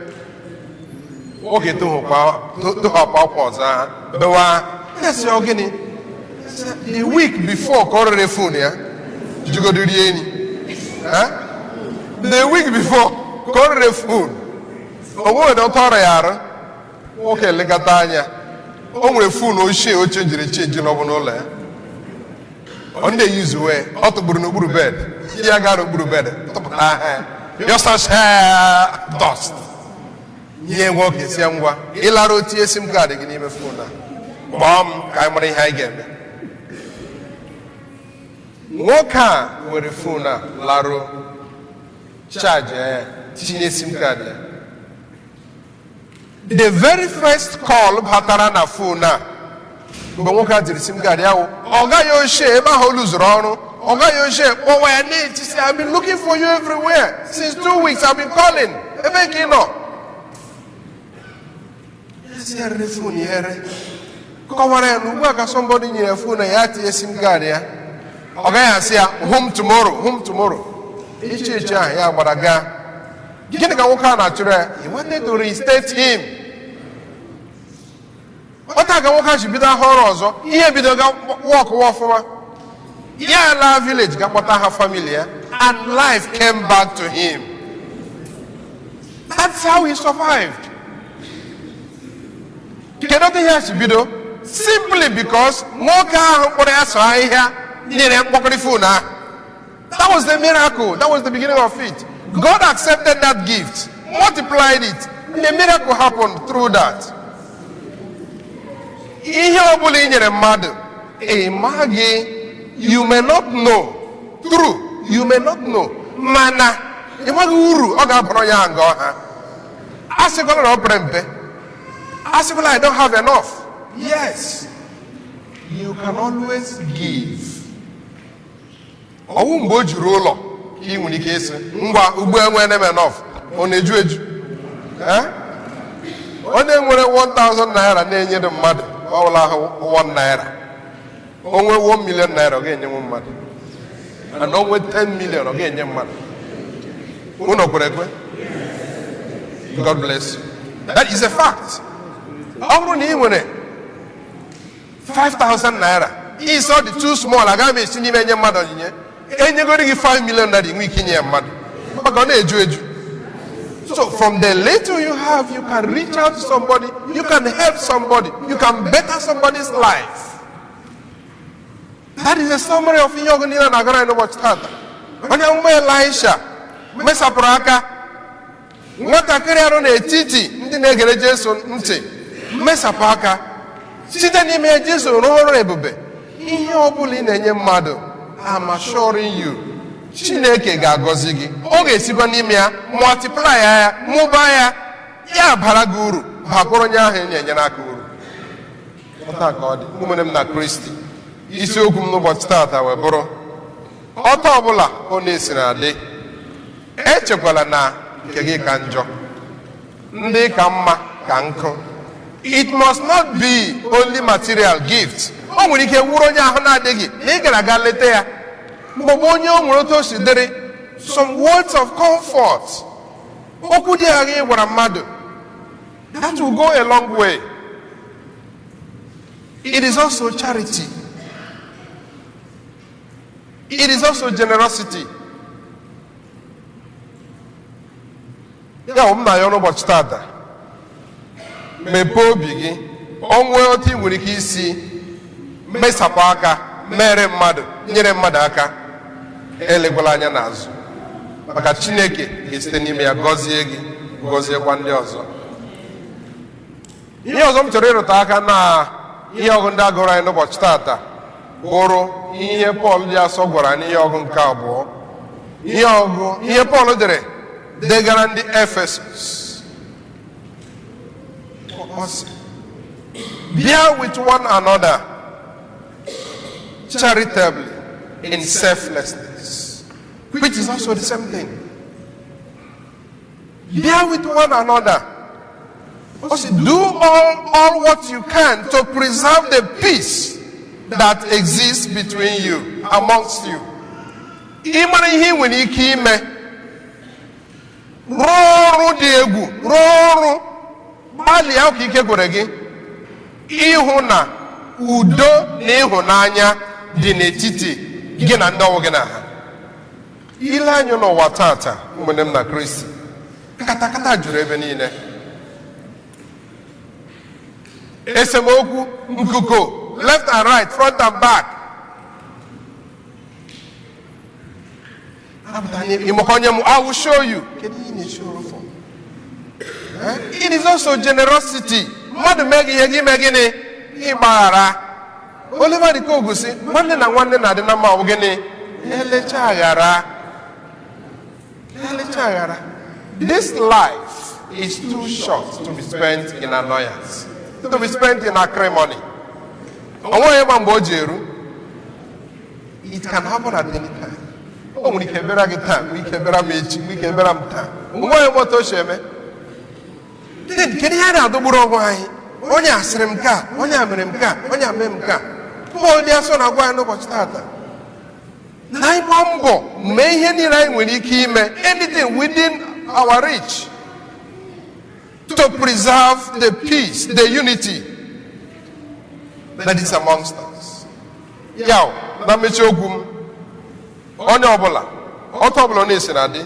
oge tohapụ akwa ọzọ ha bewa ya si ọ gịnị the week before ka ọ rere phone ya jigodiri enyi the week before ka ọ rere phone o nwere ọtọrọ ya arụ nwoke elekọta anya o nwere phone ochie o chenji n'ọbụ n'ụlọ ya ọ na-eyuzu wee ọ tụgburu n'okpuru bed ya gaa n'okpuru bed tụpụta ahịa yọsasha dust ihe nwoke si ngwa ịlara otinye sim kaadị gị n'ime phone a kpọọ m ka anyị mara ihe anyị ga-eme. Nwoke a were phone a larụ chaji ya tinye sim kaadị ya. The very first call batara na phone a mgbe nwoke a jiri sim kaadị ya wụ ọ gaghị ochie ebe ahụ o lụzuru ọrụ ọ gaghị ochie kpọwa ya na-etisi I've been looking for you everywhere since 2 weeks I've been calling ebe ka ị nọ ere phone ya ere kọwara ya na ugbu a ka somebody nyere phone ya tinye sim kaadị ya ọ gaghị asị ya home tomorrow iche ahụ ya gbara gaa. Gịnị ka nwoke a na-achụrụ ya? He wanted to reinstate him. Ọta ka nwoke a ji bido ahụ ọrụ ọzọ ihe bido ga wọkụwa ọfụma ya laa village ga kpọta ha family ya and life came back to him. That's how he survived. Kedu otu ihe si bido? Simply because nwoke ahụ kpọrọ ya sọ ahịhịa nyere mkpọkọrị phone ahụ. That was the miracle. That was the beginning of it. God accepted that gift, multiplied it, and a miracle happened through that. Ihe ọbụla i nyere mmadụ, you may not know. True, you may not know. Mana, ịmaghị uru ọ ga-abụrụ ya nga ọha. Asịkwala na ọ pere mpe. Asịkwala I don't have enough. Yes, you can always give. Ọwụ mgbe o juru ụlọ ka ị nwere ike isi ngwa ugbo enwe neme enough ọ na-eju eju onye nwere 1,000 naira na-enyere mmadụ ọbụla ahụ 1 naira o nwee 1 million naira ọ ga-enyenwu mmadụ and o nwee 10 million ọ ga-enye mmadụ. Unu kwere ekwe? God bless you. That is a fact. Ọ bụrụ na ị nwere 5,000 naira is all the too small agaghị m esi n'ime enye mmadụ onyinye enyegoro gị 5 million naira inwe ike inye ya mmadụ maka ọ na-eju eju. So from the little you have, you can reach out to somebody, you can help somebody, you can better somebody's life. That is a summary of ihe ọgụ niile na-agara n'ụbọchị tata. Onye amụma Elisha mesapụrụ aka nwatakịrị arụ n'etiti ndị na-egere Jesu ntị mesapụ aka site n'ime ya Jesu rụọ ọrụ ebube. Ihe ọbụla ị na-enye mmadụ, I'm assuring you, Chineke ga-agọzi gị. Ọ ga-esikwa n'ime ya multiply ya mụbaa ya ya bara gị uru bakwara onye ahụ na-enye n'aka uru. Ọta ka ọ dị ụmụnne m na Kristi. Isiokwu m n'ụbọchị taata wee bụrụ ọta ọbụla ọ na-esi na adị echekwala na nke gị ka njọ ndị ka mma ka nkụ. It must not be only material gifts. O nwere ike wuru onye ahụ na-adịghị na ị gara aga leta ya maọbụ onye o nwere otu o si dịrị some words of comfort, okwu dị agha ị gwara mmadụ, that will go a long way. It is also charity. It is also generosity. Ya na ya n'ụbọchị tata mepee obi gị onwe otu ị nwere ike isi mesapụ aka mere mmadụ nyere mmadụ aka elekwala anya n'azụ maka Chineke ga-esite n'ime ya gọzie gị gọziekwa ndị ọzọ. Ihe ọzọ m chọrọ ịrụta aka na ihe ọgụ ndị agụrụ anyị n'ụbọchị tata bụrụ ihe Pọl dị asọ gwara n'ihe ọgụ nke abụọ. Ihe Pọl degara ndị Efesus. Bear with one another charitably in selflessness, which is also the same thing. Bear with one another. Also, do all what you can to preserve the peace that exists between you, amongst you. Ịmara ihe nwere ike ime rụọ ọrụ dị egwu, rụọ ọrụ gbalịa ka ike gwere gị ịhụ na udo na ịhụnanya dị n'etiti gị na ndị ọwụ gị na ha. Ile anya n'ụwa tata ụmụnne m na Kristi, katakata juru ebe niile. Esemokwu, nkuko, left and right, front and back. I will show you. It is also generosity. Mmadụ mee gị ihe gị mee gịnị ịgbaghara. Oliver Kogu sị nwanne na nwanne na-adị na mma ọ gịnị elecha aghara. This life is too short to be spent in annoyance, to be spent in acrimony. Onwe ma mgbe o ji eru. It can happen at any time. O nwere ike bịara gị taa, nwere ike bịara m echi, nwere ike bịara m taa. Onwe moto sheme. Kedu ihe na-adọgburu ọgwụ anyị? Onye asịrị m ka, onye a mere m ka, onye a mee m ka. Pọl dị asọ na-agwa anyị n'ụbọchị tata na anyị gba mbọ mee ihe niile anyị nwere ike ime, anything within our reach, to preserve the peace, the unity that is amongst us. Ya na mmechi okwu m, onye ọbụla otu ọbụla na-esi na dị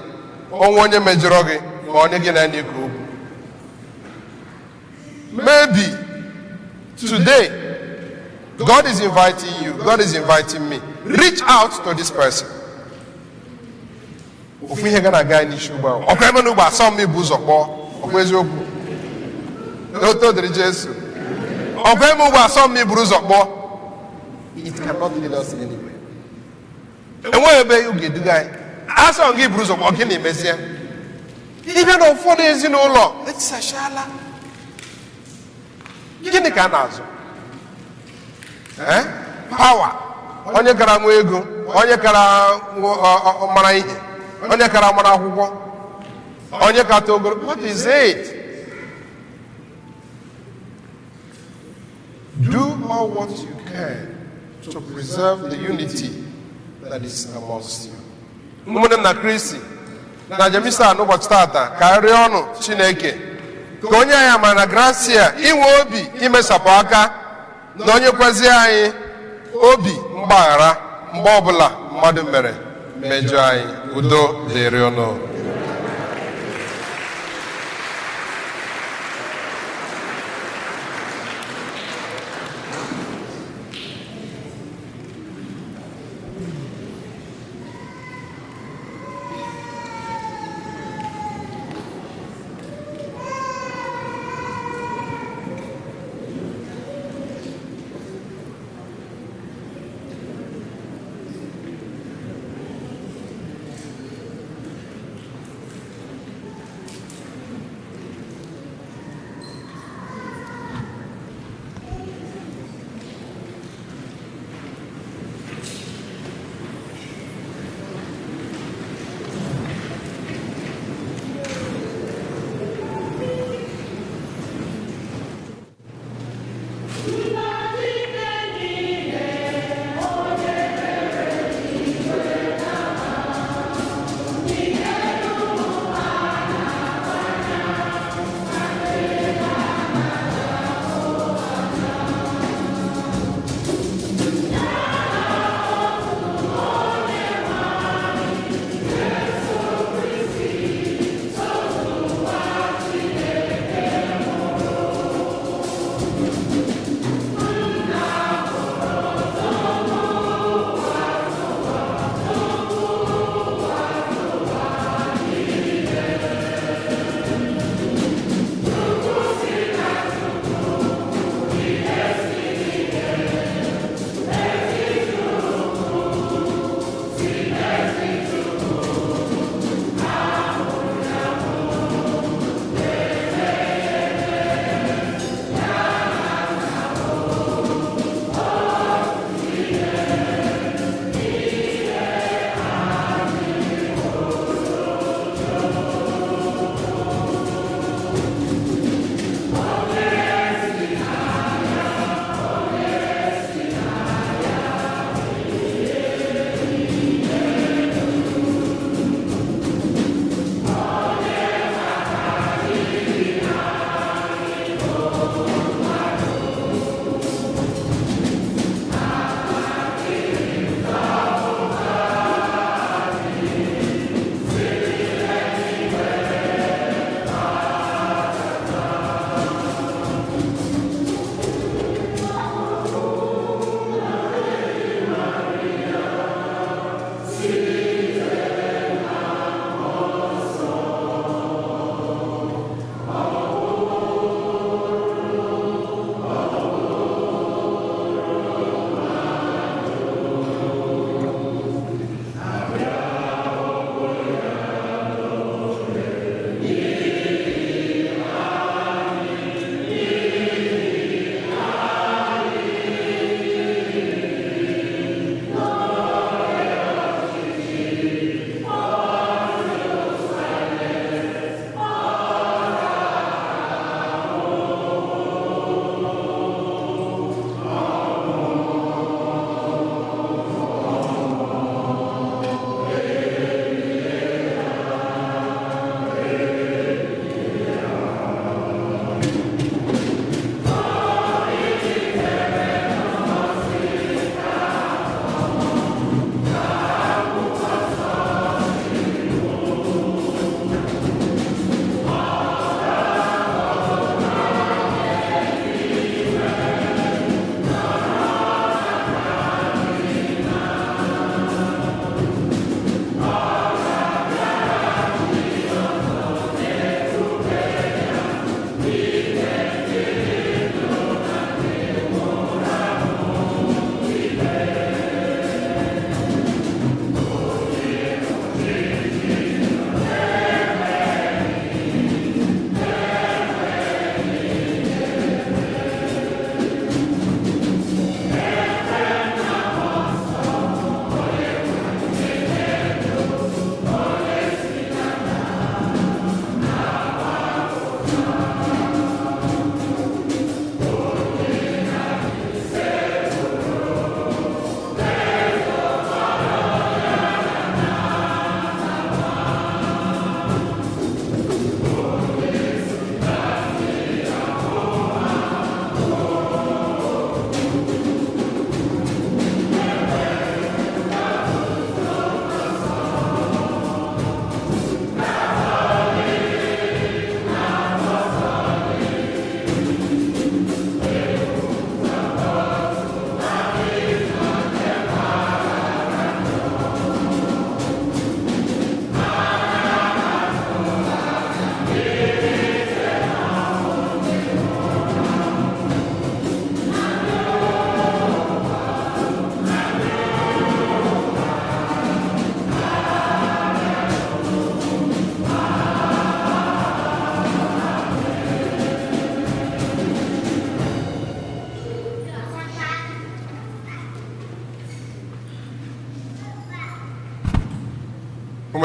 onwe onye mejọrọ gị ma onye gị na ndị ka okwu. Maybe today God is inviting you, God is inviting me. Reach out to this person. Ofu ihe ga na-aga n'isi ugbo ahụ. Ọkwa ebe n'ugbo asọ m ibu ụzọ kpọọ. Ọkwa eziokwu. Oto dịrị Jesu. Ọkwa ebe ugbo asọ m iburu ụzọ kpọọ. It cannot lead us anywhere. Enweghị ebe ị ga-eduga anyị. Asọ gị iburu ụzọ kpọọ gị na-emezie. Ihe na ụfọdụ ezinụlọ etisachala. Gịnị ka a na-azụ? Power. Onye kara nwa ego, onye kara mara ihe, onye kara mara akwụkwọ, onye kata ogologo. What is it? Do all what you can to preserve the unity that is amongst you. Ụmụnne m na Kristi, na Jemisa n'ụbọchị tata ka arịọ ọnụ Chineke ka onye anyị amara na gracia inwe obi imesapụ aka na onye kwezi anyị obi mgbaghara mgbe ọbụla mmadụ mere mejọ anyị. Udo dịrị unu.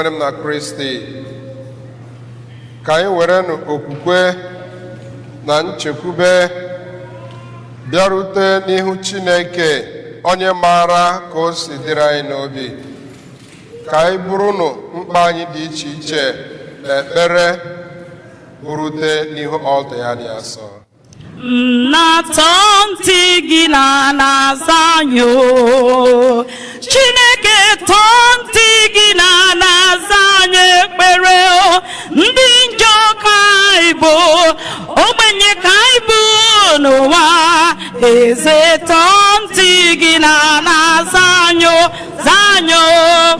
ụmụnne m na Kristi, ka anyị were okwukwe na nchekwube bịarute n'ihu Chineke onye maara ka o si dịrị anyị n'obi, ka anyị bụrụnụ mkpa anyị dị iche iche na ekpere burute n'ihu ọlta ya dị asọ. Nnatọ ntị gị na-aza anyị o, Chineke tọọ ntị gị na-aza anyị ekpere o, ndị njọ ka anyị bụ, ogbenye ka anyị bụ n'ụwa, eze tọọ ntị gị na-aza anyị o, za anyị o.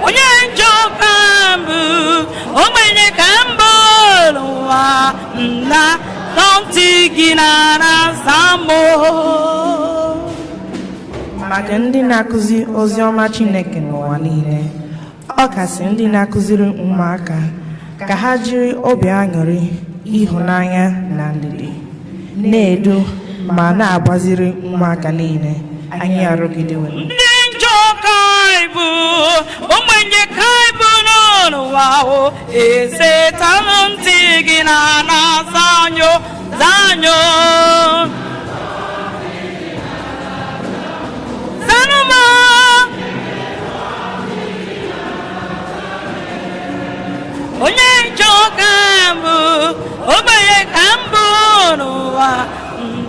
Onye njọ ka mbụ, ogbenye ka mbụ n'ụwa, nna ntị gị na-aza m. Maka ndị na-akụzi ozi ọma Chineke n'ụwa niile, ọ kasị ndị na-akụziri ụmụaka ka ha jiri obi aṅụrị, ịhụnanya na ndidi na-edu ma na-agbaziri ụmụaka niile anyị arụgidewe. Ndị njọ ka bụ, ogbenye ka bụ n'ụwa o, eze tọọ ntị gị na-aza anyị, za anyị. Onye njọ ka mbụ, ogbenye ka mbụ n'ụwa,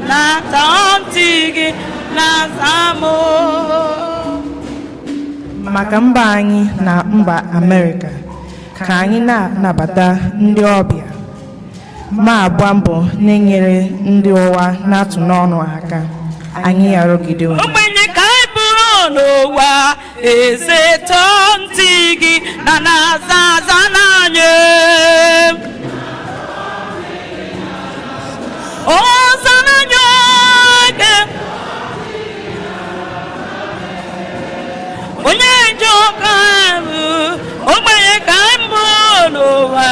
na-atọ ntị gị na-aza m. Maka mba anyị na mba Amerịka, ka anyị na-anabata ndị ọbịa ma agba mbọ na-enyere ndị ụwa na-atụ n'ọnụ aka, anyị arụgidewe. Ogbenye ka anyị bụrụ n'ụwa, eze tọọ ntị gị na-aza n'anyị. Ozananya oge, onye njọ ka mbụ, ogbenye ka mbụ n'ụwa,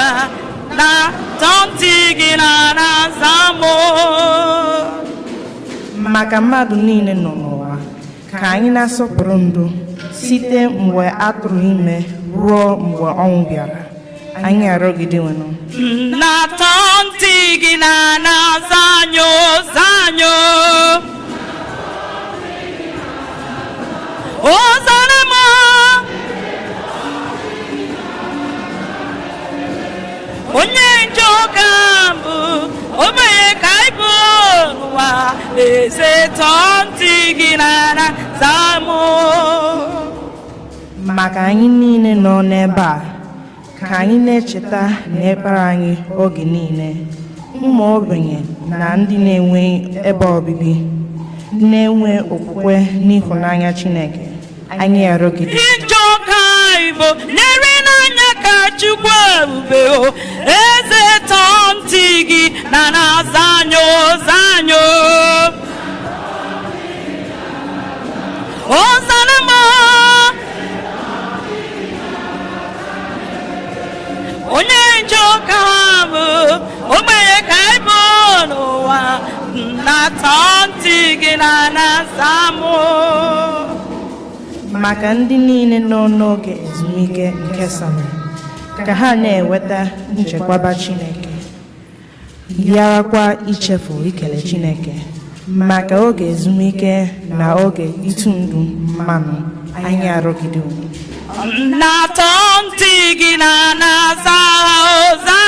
na-atọ ntị gị na-aza m. Maka mmadụ niile nọ n'ụwa, ka anyị na-asọpụrụ ndụ site mgbe a tụrụ ime ruo mgbe ọnwụ bịara, anyị arụgidewenụ. Na-atọ ntị gị na-aza anyị, za anyị. Ozara m, onye njọ ka mbụ, ogbenye ka anyị bụ n'ụwa, eze tọọ ntị gị na-aza m. Maka anyị niile nọ n'ebe a, ka anyị na-echeta na ekpere anyị oge niile, ụmụ ogbenye na ndị na-enwe ebe obibi, na-enwe okwukwe n'ịhụnanya Chineke, anyị arụgide. Ndị njọ ka anyị bụ, nyere n'anya ka Chukwu ebube o, eze tọọ ntị gị na-aza anyị, za anyị. Ozara m, onye njọ ka mbụ, ogbenye ka anyị bụ n'ụwa, na-atọ ntị gị na-aza m. Maka ndị niile nọ n'oge ezumike nke sama, ka ha na-enweta nchekwaba Chineke, yarakwa ichefu ikele Chineke maka oge ezumike na oge itu ndụ mmanụ, anyị arụgidewo. Na-atọ ntị gị na-aza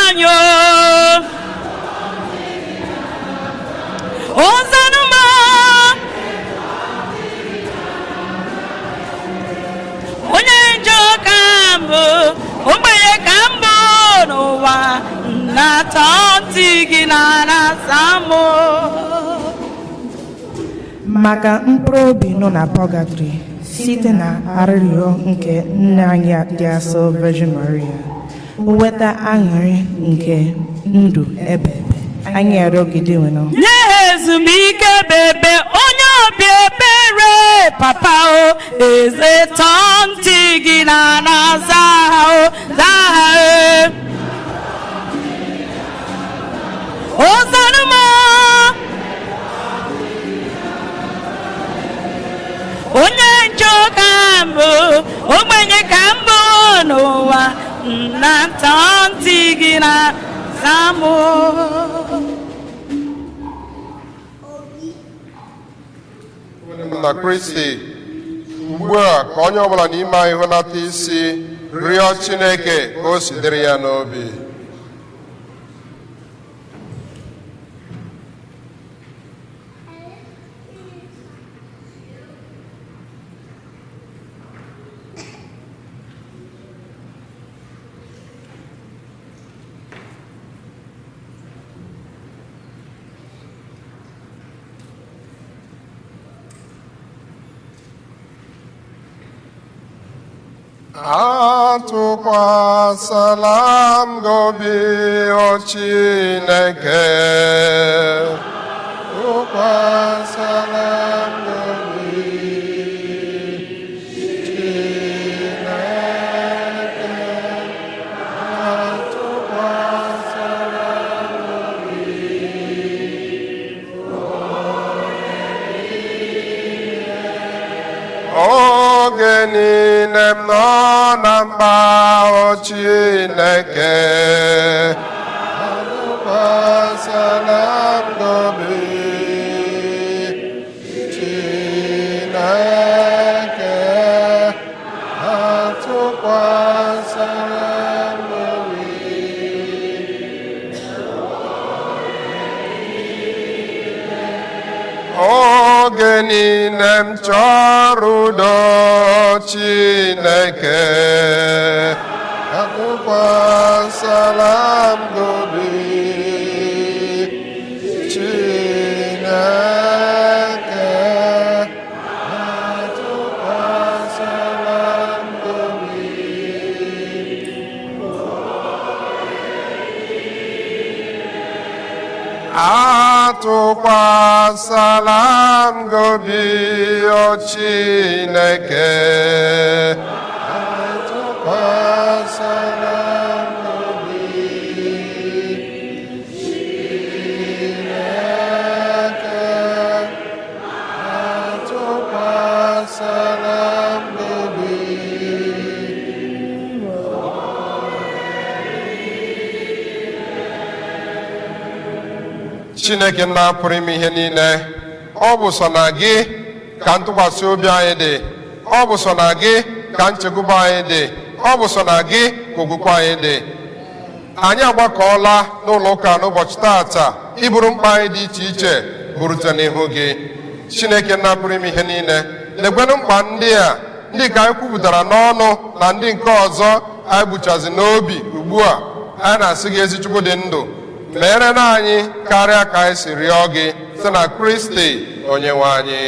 anyị, ozanụ m. Onye njọ ka mbụ, ogbenye ka mbụ n'ụwa, na-atọ ntị gị na-aza m. Maka mkpụrụ obi nọ na pọgatri site na arịrịọ nke nne anyị dị asọ Virgin Maria, weta aṅụrị nke ndụ ebe anyị arịọgidewenụ. Nye ezumike bebe onye obi ebere, papa o, eze tọọ ntị gị na-aza ha o, za ha o. Ozanuma onye njọ ka mbụ ogbenye ka mbụ n'ụwa na ntị gị na zamụ. na Kristi ugbu a ka onye ọbụla n'ime anyị hụnata isi rịọ Chineke ka o si dịrị ya n'obi. Atụkwasịla m gị obi, o Chineke, tụkwasịla m gị obi, Chineke, atụkwasịla m gị obi. Oge niile m nọ na mkpa, o Chineke, atụkwasịla m gị obi, Chineke, atụkwasịla m gị obi. Oge niile m chọrọ udo, Chineke, atụkwasịla m gị obi, Chineke, atụkwasịla m gị obi. Atụkwasịla m gị obi, o Chineke, atụkwasịla m gị obi, Chineke, atụkwasịla m gị obi. Chineke nna pụrụ ime ihe niile, ọ bụ sọ na gị ka ntụkwasị obi anyị dị, ọ bụ sọ na gị ka nchekwube anyị dị, ọ bụ sọ na gị ka okwukwe anyị dị. Anyị agbakọọla n'ụlọ ụka n'ụbọchị taata iburu mkpa anyị dị iche iche burute n'ihu gị. Chineke nna pụrụ ime ihe niile, legwenụ mkpa ndị a, ndị ka anyị kwupụtara n'ọnụ na ndị nke ọzọ anyị buchazi n'obi ugbu a. Anyị na-asị gị, ezi Chukwu dị ndụ, meere na anyị karịa ka anyị si rịọ gị site na Kristi Onyenwe anyị.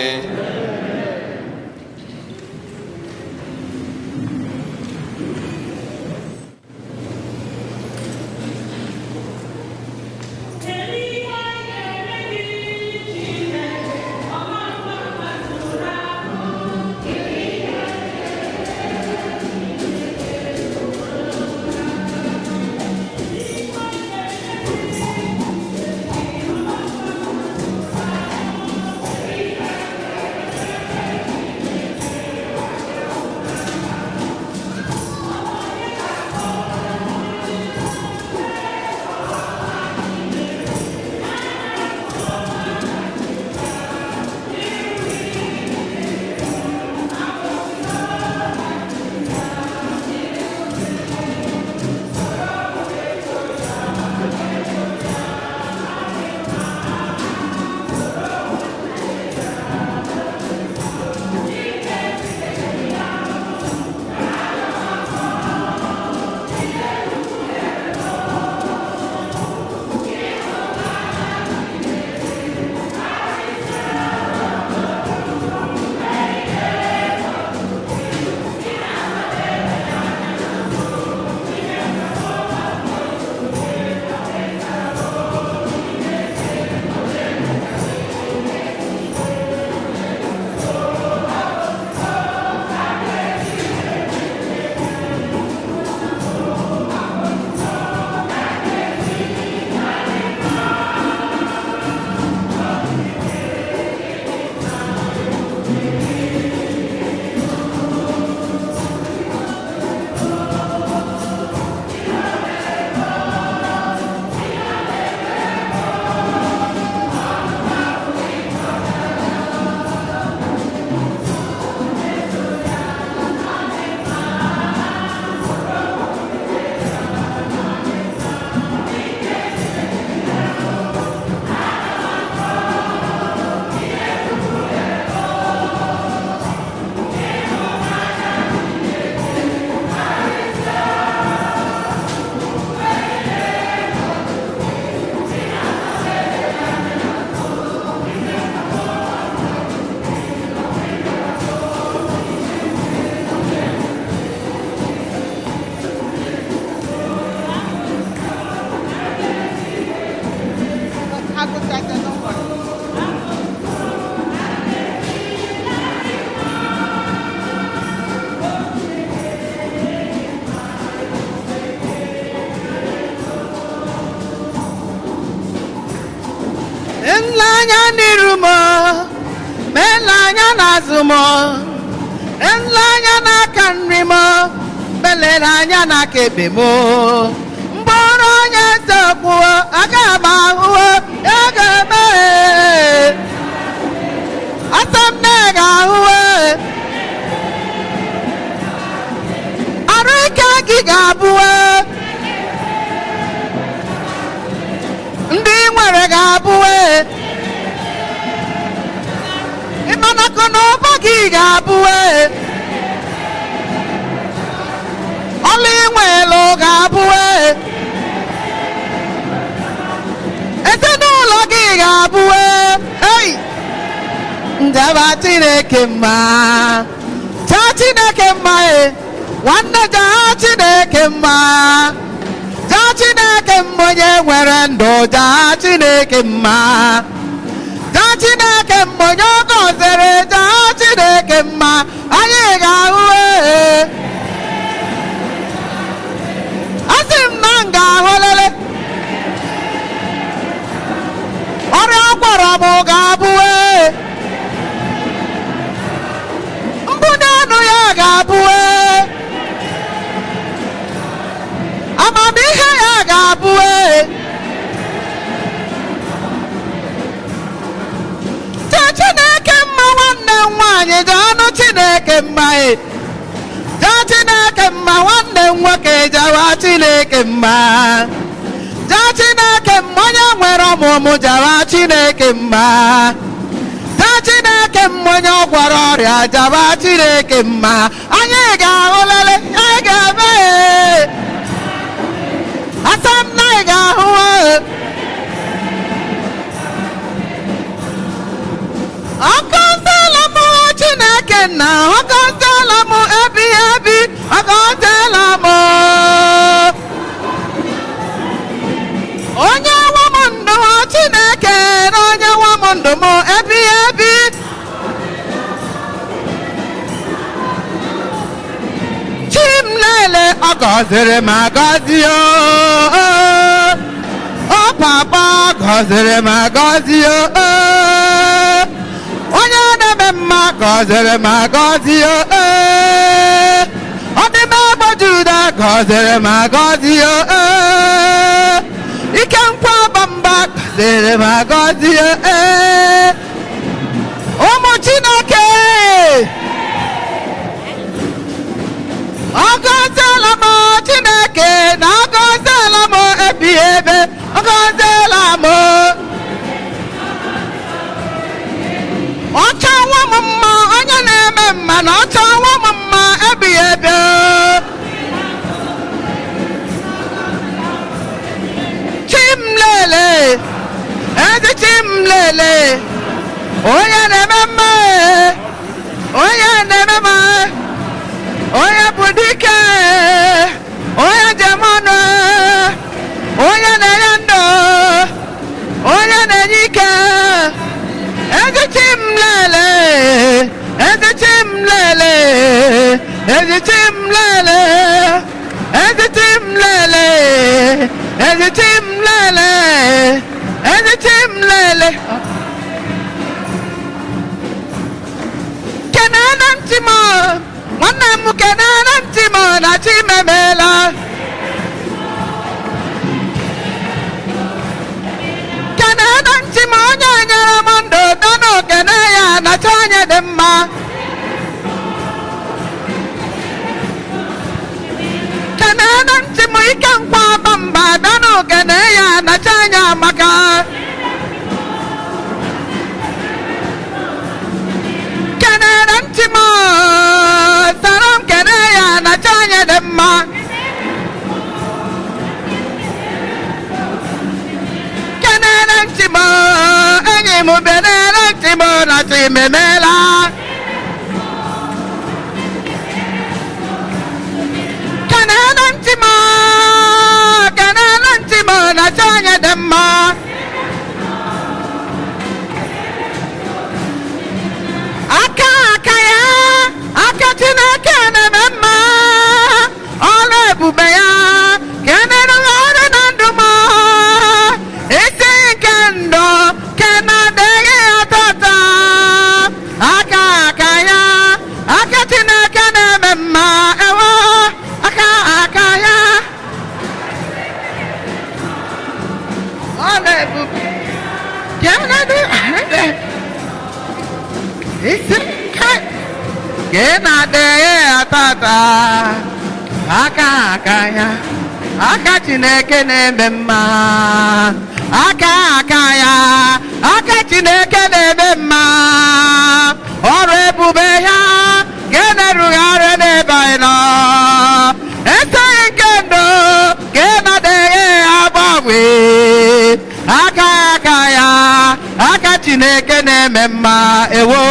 anya n'iru m meela anya n'azụ m meela anya n'aka nri m melere anya n'aka ekpe m mkpụrụ onye eze kwuo aga m ahụ ya ga-eme asa m na ga-ahụ arụ ike gị ga-abụ ndị nwere ga-abụ ịmanakọ n'ụba gị ga-abụ ọlụ inwelu ga-abụ ezinụlọ gị ga-abụ njaba Chineke mma jaa Chineke mma nwanne jaa Chineke mma jaa Chineke mma onye nwere ndụ jaa Chineke mma jaa Chineke mma onye ọ gọziri jaa Chineke mma anyị ga-ahụ asị m na m ga-ahụlele ọrịa gwara m ga-abụ mbunye ọnụ ya ga-abụ amamihe ya ga-abụ jaa Chineke mma nwanne m nwaanyị jaanụ Chineke mma jaa Chineke mma nwanne m nwoke jawa Chineke mma jaa Chineke mma onye nwere ọmụmụ jawa Chineke mma jaa Chineke mma onye ọ gwọrọ ọrịa jawa Chineke mma anyị ga-ahụlele anyị ga-eme asa m na anyị ga-ahụ ọgọziela m Chineke nna ọgọziela m ebighị ebi ọgọziela m onye nwe m ndụ Chineke na onye nwe m ndụ m ebighị ebi Chimlele ọ gọziri m agọzi ọ papa gọziri m agọzi onye na-eme mma gọziri m agọzi ọ dị m egbe Juda gọziri m agọzi ike nkwa bamba gọziri m agọzi ụmụ Chineke ọgọziela m Chineke na ọgọziela m ebighị ebe ọgọziela m ọchọ nwa m mma onye na-eme mma na ọchọ nwa m mma ebighị ebe Chimlele ezi Chimlele onye na-eme mma onye na-eme mma onye bụ dike onye jemanụ onye na-enye ndụ onye na-enye ike ezi Chimlele ezi Chimlele ezi Chimlele ezi Chimlele ezi Chimlele ezi Chimlele kenana ntị m nwanne m kenana ntị m na Chimemela kenana ntị m onye nyere m ndụ dọnụ kene ya nacha onye dị mma kenana ntị m ike nkwa bamba dọnụ kene ya nacha anya amaka kenana ntị m sara m kene ya nacha onye dị mma kenana ntị m enyi m benere ntị m na Chimemela kenana ntị m na-acha onye dị mma aka ya aka Chineke na-eme mma ọrụ ebube ya ka emere ọrụ na ndụ m isi nke ndụ ka na-adịghị na-adịghị atata aka ya aka Chineke na-eme mma aka ya aka Chineke na-eme mma ọrụ ebube ya ga-erugharị n'ebe anyị nọ esoghị nke ndụ ga na-adịghị agbanwe aka ya aka Chineke na-eme mma ewo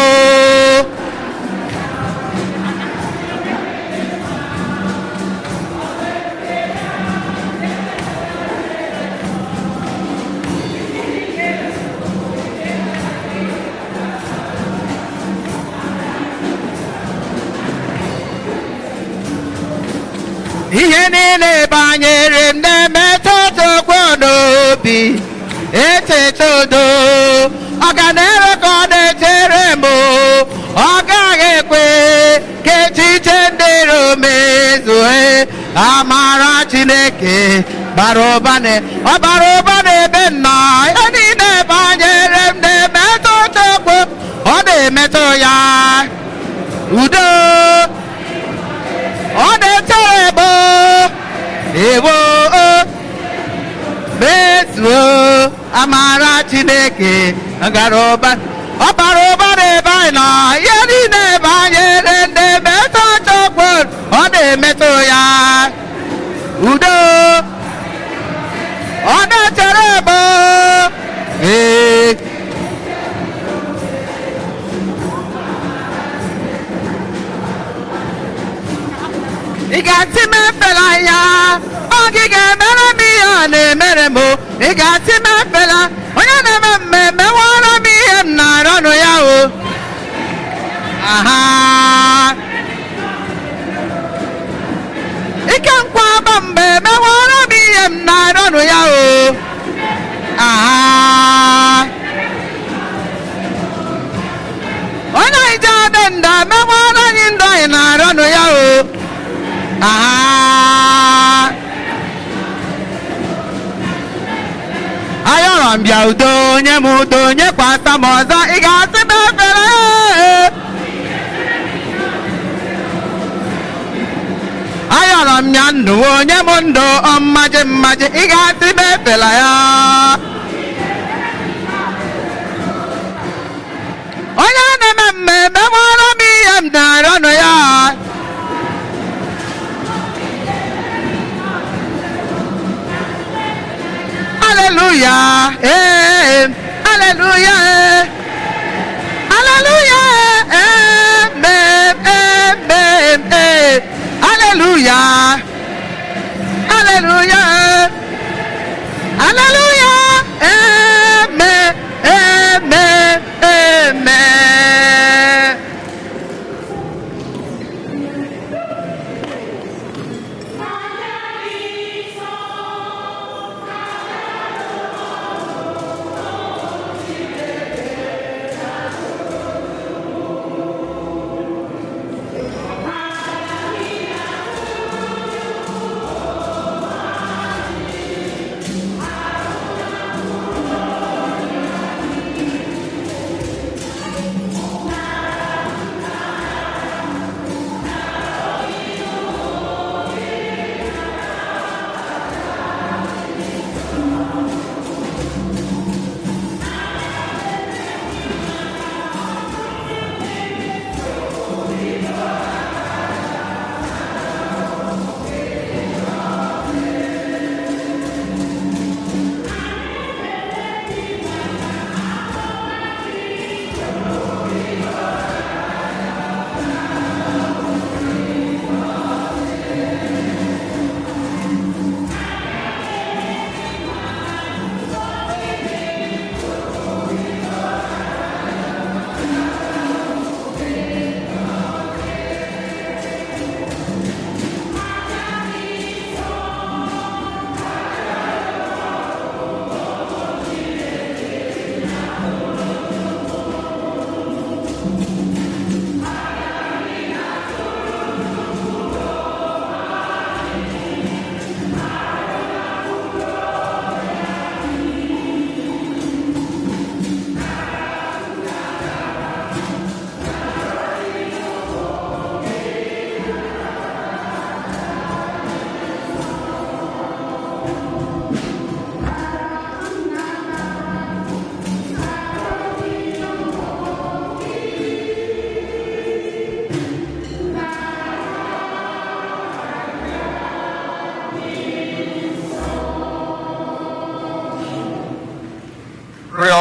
ihe niile banyere m na-emetụta okwu n'obi echeta udo ọ ga na-ere ka ọ na-echere m ọ gaghị ekwe ka echiche ndị iro mezue amara Chineke bara ụba n'ebe nna ihe niile banyere m na-emetụta okwu ọ na-emetụ ya udo ọ na-echere ewo mezuo amara Chineke gara ụba ọ bara ụba n'ebe anyị nọ ihe niile banyere ndị metụta okwu ọ na-emetụ ya udo ọ na-echere ị ga-asị m efela ya ọ gị ga-emere m ihe ọ na-emere m ị ga-asị m efela onye na-eme mmemme nwere m ihe m na-arọnụ ya o aha ike nkwa agba mgbe mewara m ihe m na-arọnụ ya o aha onye ije adị nda mewara anyị ndụ anyị na-arọnụ ya o ayọrọ m bịa udo onye m udo onye kwasa m ọzọ ị ga-asị m efere ayọrọ m ya ndụ onye m ndụ ọmmaji mmaji ị ga-asị m efela ya onye na-eme mmemme nwere m ihe m na-arọnụ ya Hallelujah, hallelujah, hallelujah, amen, amen, hallelujah, hallelujah, hallelujah, amen, amen, amen.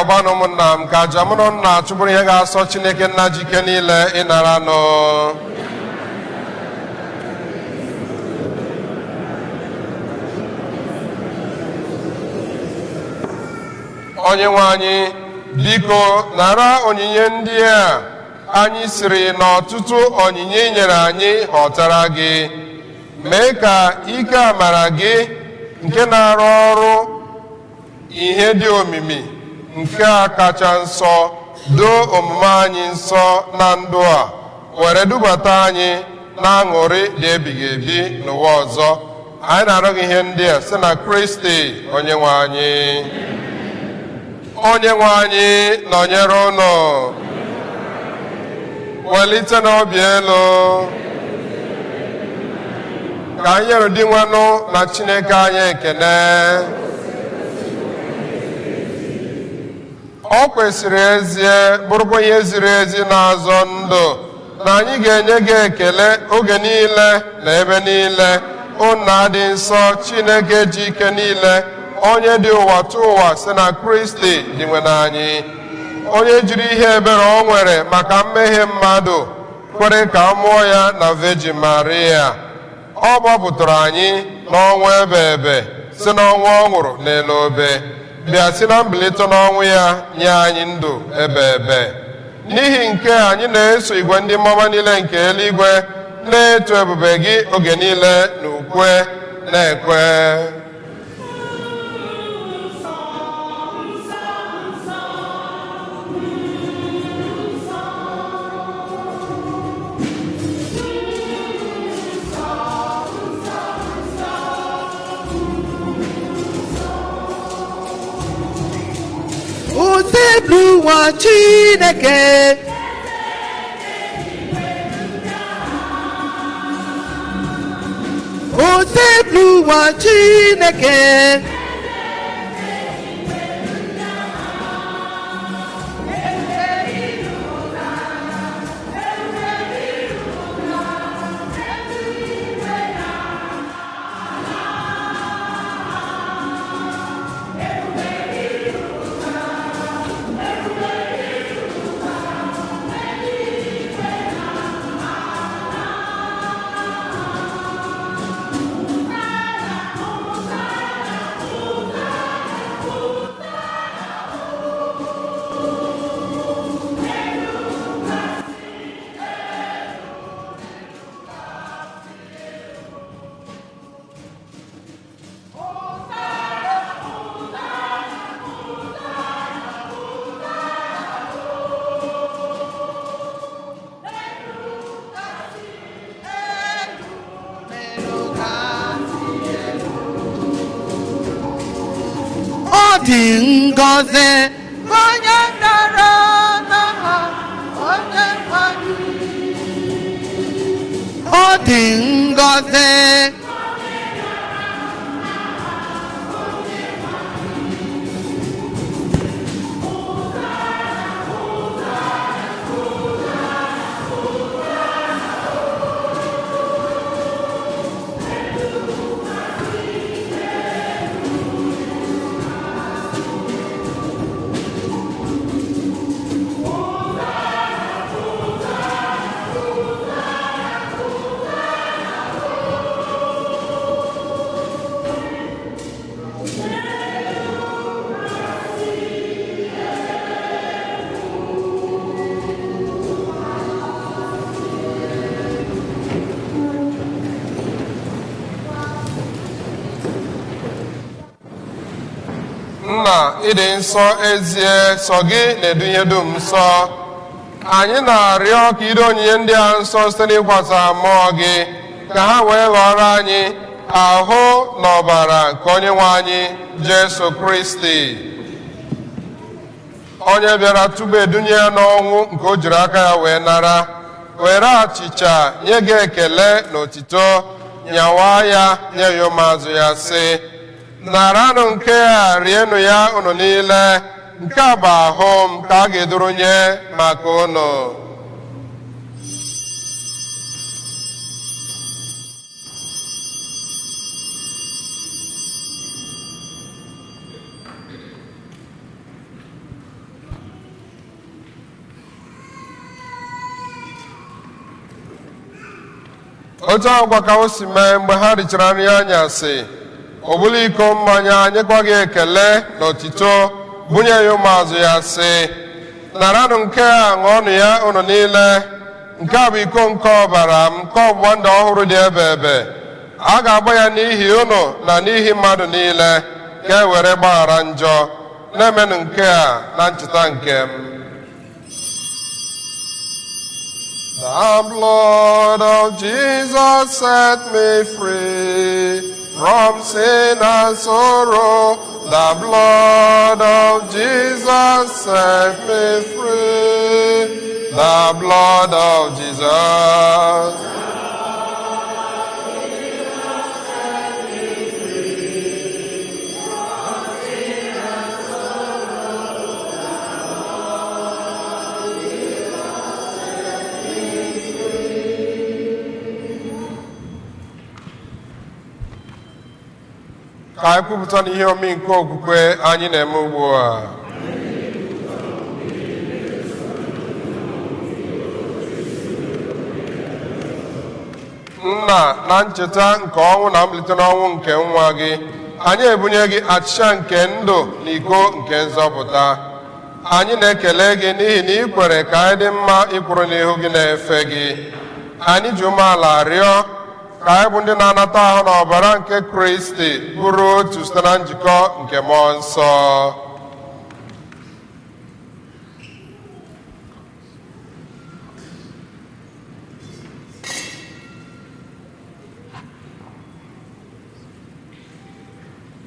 bịakwanụ ụmụnna m ka aja mụ na unu na-achụbụrụ ihe ga-asọ Chineke nna ji ike niile ịnara nụ. Onyenwe anyị, biko nara onyinye ndị a anyị siri n'ọtụtụ onyinye i nyere anyị ghọtara gị. Mee ka ike amara gị nke na-arụ ọrụ ihe dị omimi nke a kacha nsọ doo omume anyị nsọ na ndụ a, were dubata anyị na aṅụrị dị ebighị ebi n'ụwa ọzọ. Anyị na-arịọ gị ihe ndị a site na Kristi Onyenwe anyị. Onyenwe anyị nọnyere unu. Welite n'obi elu ka anyị nyere dị nwanụ na Chineke anyị ekene. Ọ kwesịrị ezie bụrụkwa ihe ziri ezi na-azọ ndụ na anyị ga-enye gị ekele oge niile na ebe niile. Nna dị nsọ, Chineke ji ike niile, onye dị ụwa tụ ụwa si na Kristi dị nwe n'anyị, onye jiri ihe ebere o nwere maka mmehie mmadụ kwere ka a mụọ ya na Virgin Maria. Ọ gbapụtara anyị n'ọnwụ ebe ebe si n'ọnwụ ọ nwụrụ n'elu obe, bịa si na mbilite n'ọnwụ ya nye anyị ndụ ebe ebe. N'ihi nke anyị na-eso igwe ndị mmụọ niile nke eluigwe na-eto ebube gị oge niile na ukwe na-ekwe. Uteblụwa Chineke, Uteblụwa Chineke, dị ngọzi onye dara n'aha onye nwanyị. Ọ dị ngọzi Nna ịdị nsọ ezie, sọ gị na-edu ihe dum nsọ. Anyị na-arịọ ka ide onyinye ndị a nsọ site n'ịkwasa mmụọ gị, ka ha wee ghọrọ anyị ahụ na ọbara nke Onyenwe anyị Jesu Kristi, onye bịara tupu edunye ya n'ọnwụ nke o jiri aka ya wee nara, were achịcha nye gị ekele na otito, nyawa ya nye ya ụmụazụ ya sị, naranụ nke a rienụ ya unu niile, nke a bụ ahụ m ka a ga-eduru nye maka unu. otu agwa ka o si mee mgbe ha richara nri anyasị o bulu iko mmanya nyekwa gị ekele na otito bunye ya ụmụazụ ya sị naranụ nke a ṅụọnụ ya unu niile nke a bụ iko nke ọbara m nke ọgbụgba ndụ ọhụrụ dị ebe ebe a ga-agba ya n'ihi unu na n'ihi mmadụ niile ka e were gbaghara njọ na-emenụ nke a na ncheta nke m. The blood of Jesus set me free from sin and sorrow. The blood of Jesus set me free. The blood of Jesus. Ka anyị kwupụta n'ihe omi nke okwukwe anyị na-eme ugbu a. Nna, na ncheta nke ọnwụ na mbilite n'ọnwụ nke nwa gị, anyị ebunye gị achịcha nke ndụ na iko nke nzọpụta. Anyị na-ekele gị n'ihi na ị kwere ka anyị dị mma ịkwụrụ n'ihu gị na-efe gị. Anyị ji umeala rịọ ka anyị bụ ndị na-anata ahụ na ọbara nke Kristi bụrụ otu site na njikọ nke mmụọ nsọ.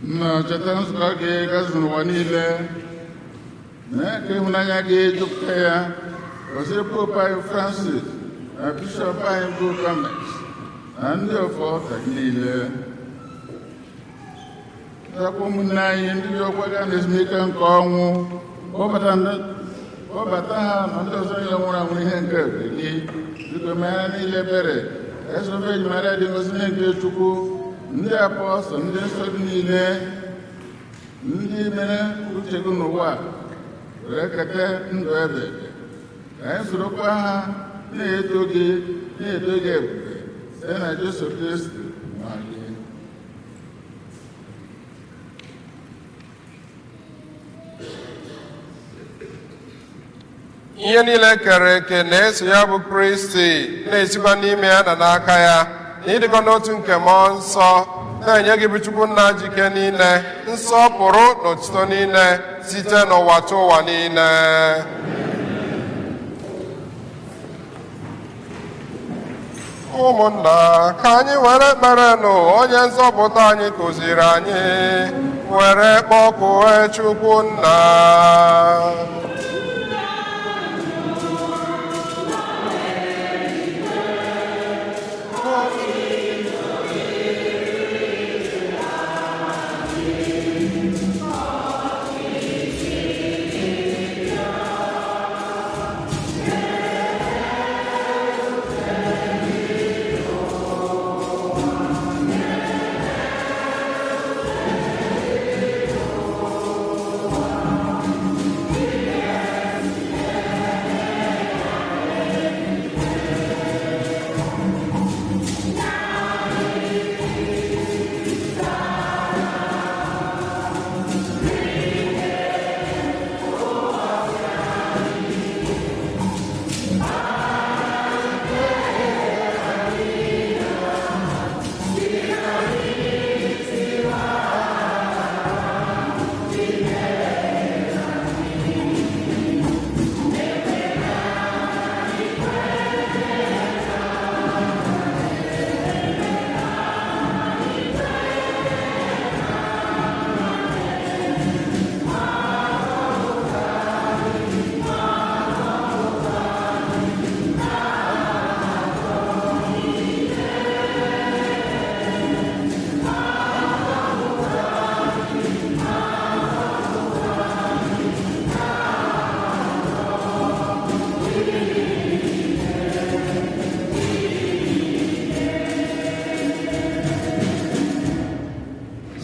Nna, cheta nzukọ gị gazuru ụwa niile mee ka ịhụnanya gị jupụta ya gọzie Pope anyị Francis na Bishọp anyị bụ Clement na ndị ofe ọka gị niile. Chetakwa ụmụnne anyị ndị ji ọgwa gaa n'ezumike nke ọnwụ kpọbata ha na ndị ọzọ niile nwụrụ anwụ ihe nke oke gị. Biko mee ha niile ebere ka esobe ejimara dị ngozi nke Chukwu, ndị apọstọl, ndị nsọ gị niile, ndị mere uche gị n'ụwa were keta ndụ ebe ka anyị sorokwa ha na-eto gị ebube site na Jesu Kristi nwa gị. Ihe niile kere eke na-eso ya bụ Kristi na-esikwa n'ime ya na n'aka ya na ịdịkọ n'otu nke mmụọ nsọ na-enye gị bụ Chukwu nna jike niile nsọpụrụ na otuto niile site n'ụwa tụ ụwa niile. Ụmụnna, ka anyị were ekperenụ onye nzọpụta anyị kụziri anyị were kpọkuo Chukwu nna.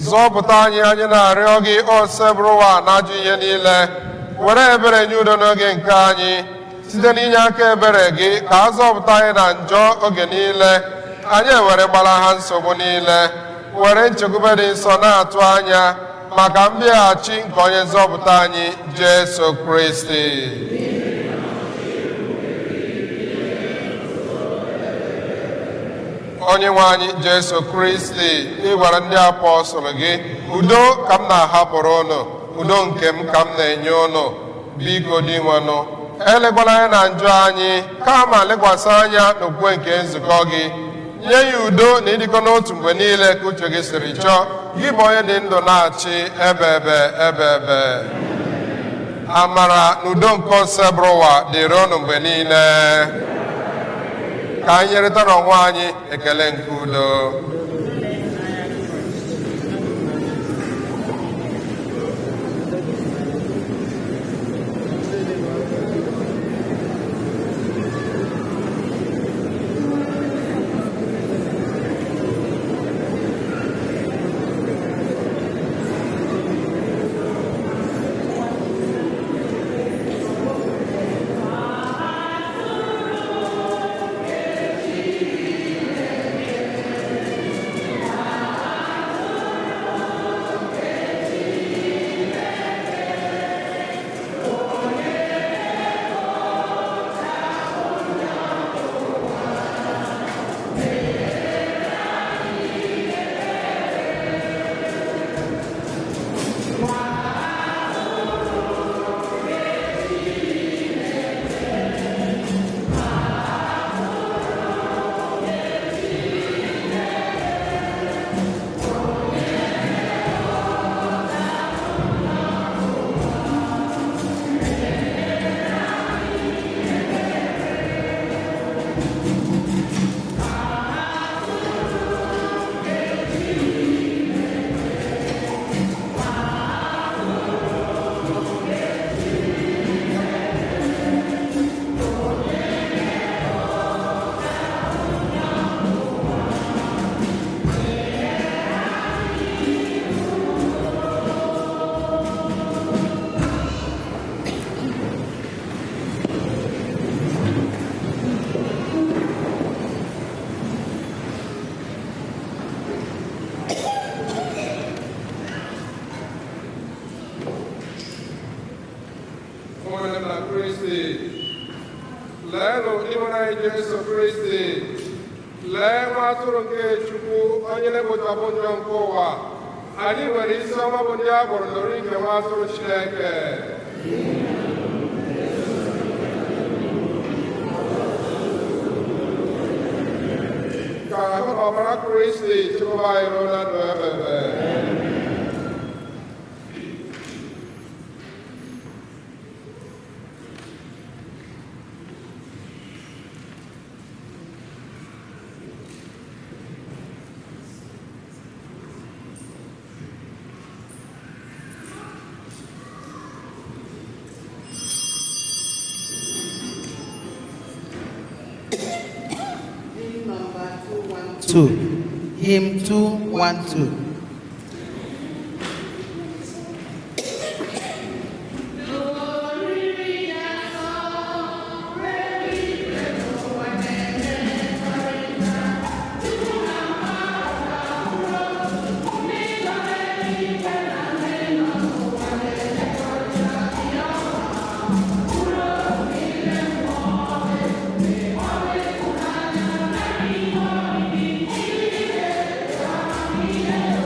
Zọpụta anyị na-arịọ gị ose bụrụ ụwa na-ajụ ihe niile, were ebere nye udo n'oge nke anyị site n'inye aka ebere gị ka a zọpụta anyị na njọ oge niile anyị ewere gbara ha nsogbu niile were nchekwube dị nsọ na-atụ anya maka mbịaghachi nke onye nzọpụta anyị Jesu Kristi. onye nwe anyị Jesu Kristi, ị gwara ndị apọstọl gị, udo ka m na-ahapụrụ unu, udo nke m ka m na-enye unu. Biko dị nwenụ, elekwala anya na njọ anyị, kama lekwasị anya n'okwukwe nke nzukọ gị. nye ya udo na ịdịkọ n'otu mgbe niile ka uche gị siri chọọ, gị bụ onye dị ndụ na-achị ebe. Amara na udo nke ose bụrụ ụwa dịrị unu mgbe niile. Ka anyị nyerịtara onwe anyị ekele nke udo. Jesu Kristi, lee nwa atụrụ nke Chukwu, onye na-ekpochapụ njọ nke ụwa. Anyị nwere isi ọma bụ ndị a kpọrọ n'ori nke nwa atụrụ Chineke. Ka ahụ na ọbara Kristi chekwaba anyị ruo na ndụ ebe. Hymn 212. Yeah.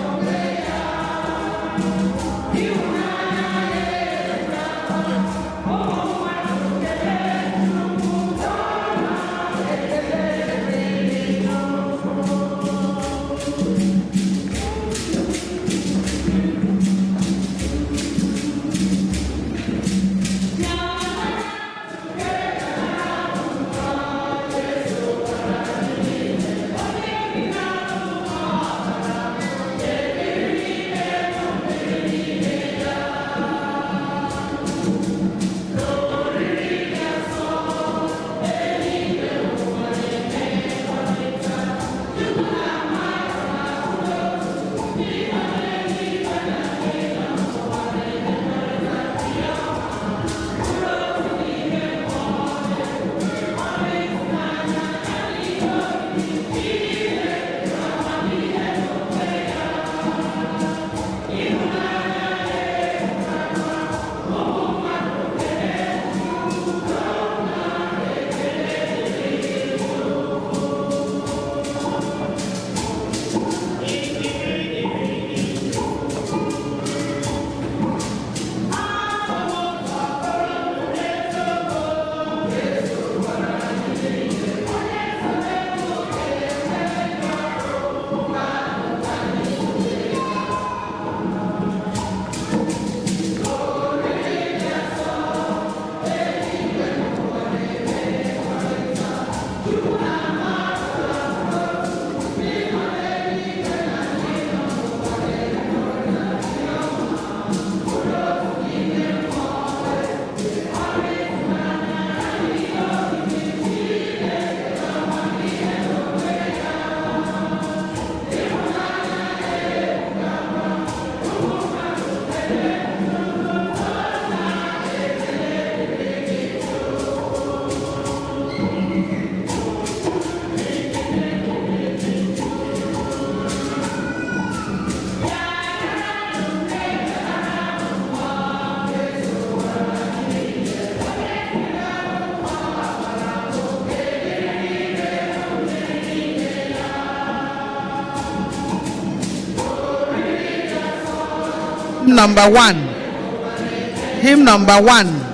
number 1. Hymn number 1.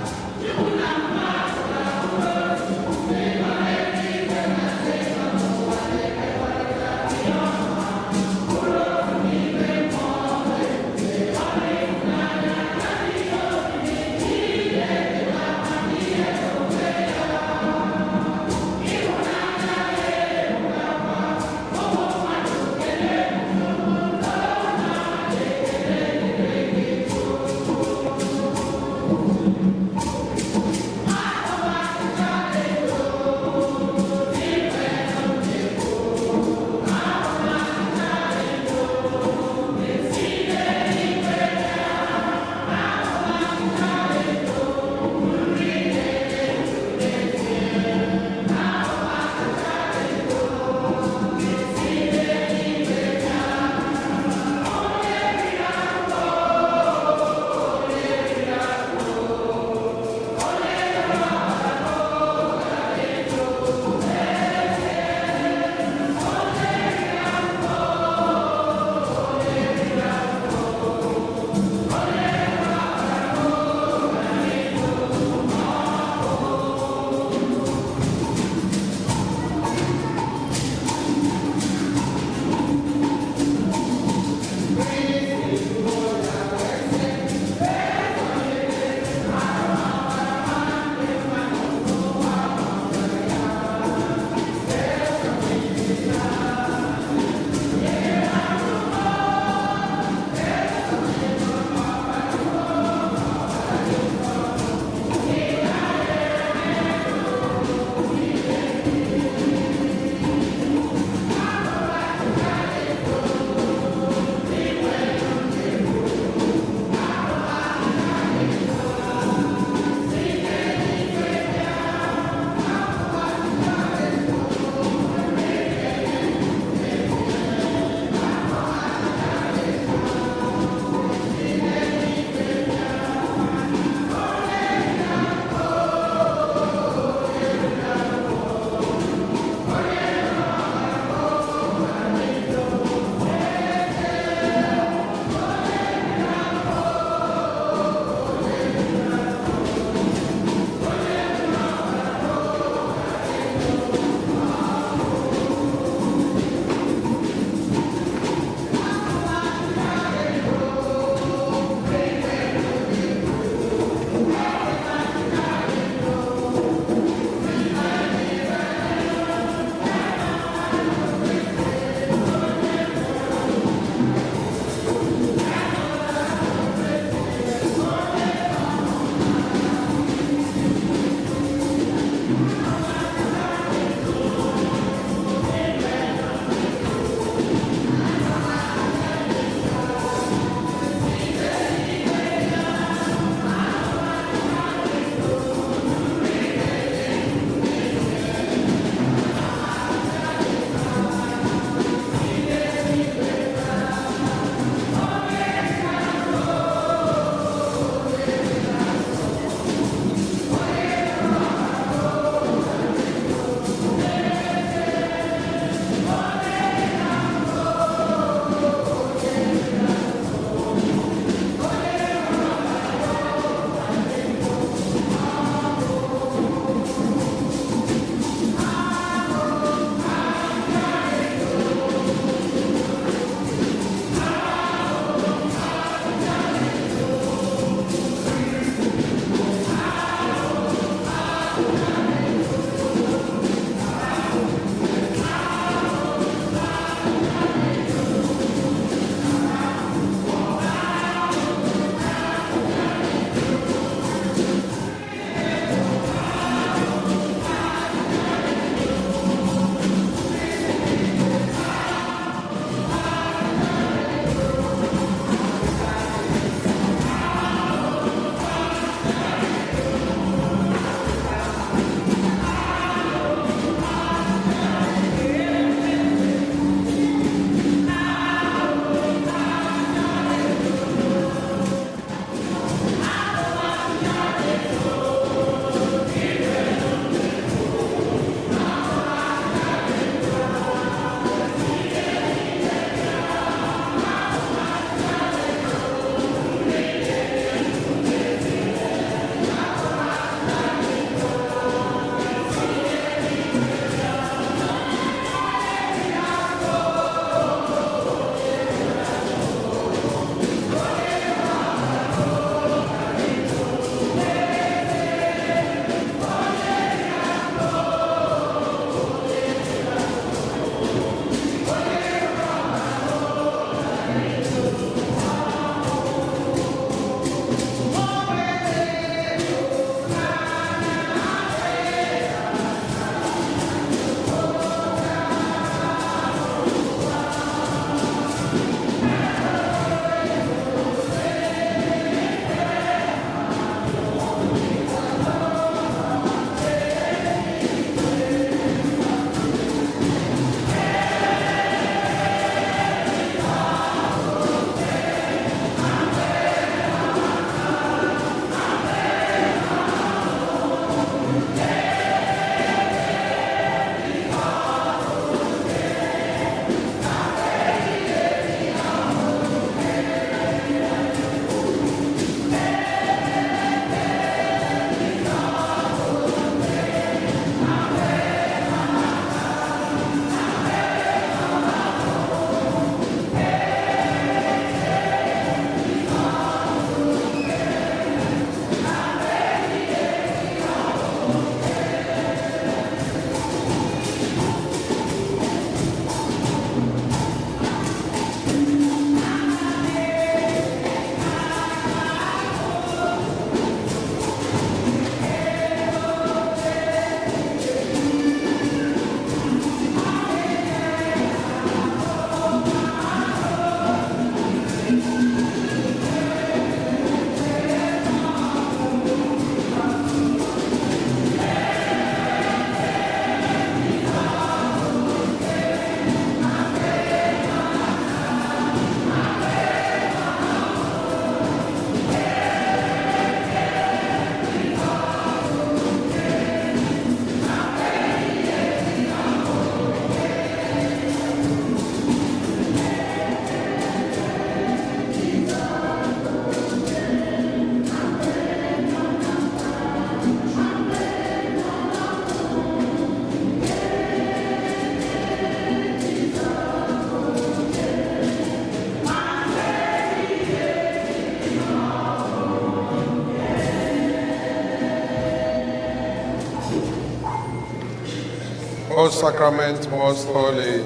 O sacrament most holy.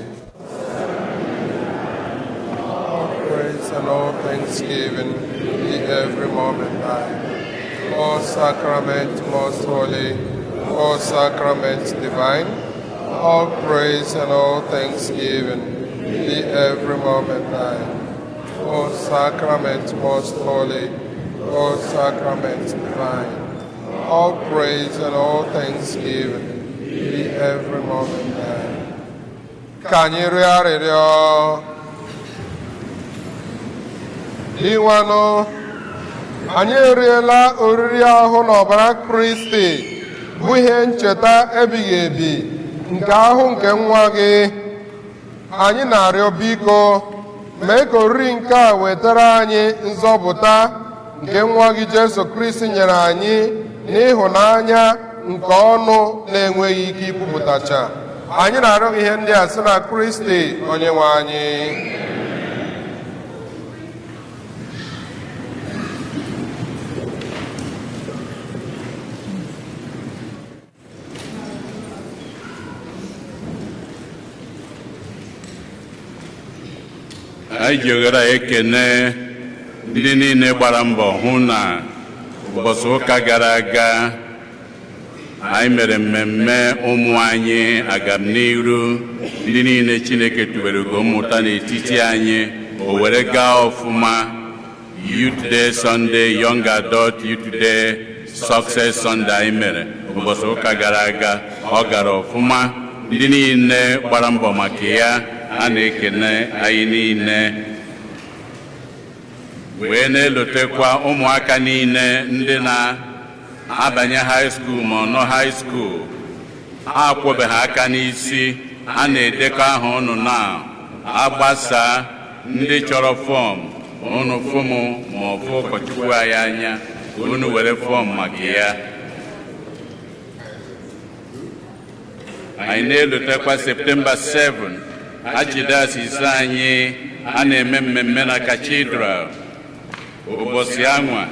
All praise and all thanksgiving be every moment thine. O sacrament most holy, O sacrament divine, all praise and all thanksgiving be every moment thine. O sacrament most holy, O sacrament divine, all praise and all thanksgiving be every moment thine. Ka anyị rịọ arịrịọ. Iwanụ, anyị eriela oriri ahụ na ọbara Kristi bụ ihe ncheta ebighị ebi nke ahụ nke nwa gị. Anyị na-arịọ biko mee ka oriri nke a wetara anyị nzọpụta nke nwa gị Jesu Kristi nyere anyị n'ịhụnanya nke ọnụ na-enweghị ike ikwupụtacha. Anyị na-arịọ ihe ndị a sị na Kristi Onyenwe anyị. Anyị ji ohere ekene ndị niile gbara mbọ hụ na ụbọchị ụka gara aga anyị mere mmemme ụmụ anyị agamniru, ndị niile Chineke tubere ugo mmụta n'etiti anyị o were gaa ọfụma. Youth Day Sunday, Young Adult Youth Day, Success Sunday anyị mere ụbọchị ụka gara aga, ọ gara ọfụma. Ndị niile gbara mbọ maka ya a na-ekene anyị niile. Wee na-elotekwa ụmụaka niile ndị na-abanye high school ma ọ nọ high school ha akwụbeghị aka n'isi, a na-edekọ aha ụnụ na-agbasa. Ndị chọrọ fọm ụnụ fụmụ ma ọ bụ ụkọchukwu anyị anya ụnụ were fọm maka ya. Anyị na-elotekwa Septemba 7 Archdiocese anyị a na-eme mmemme na Cathedral. Ụbọchị anwa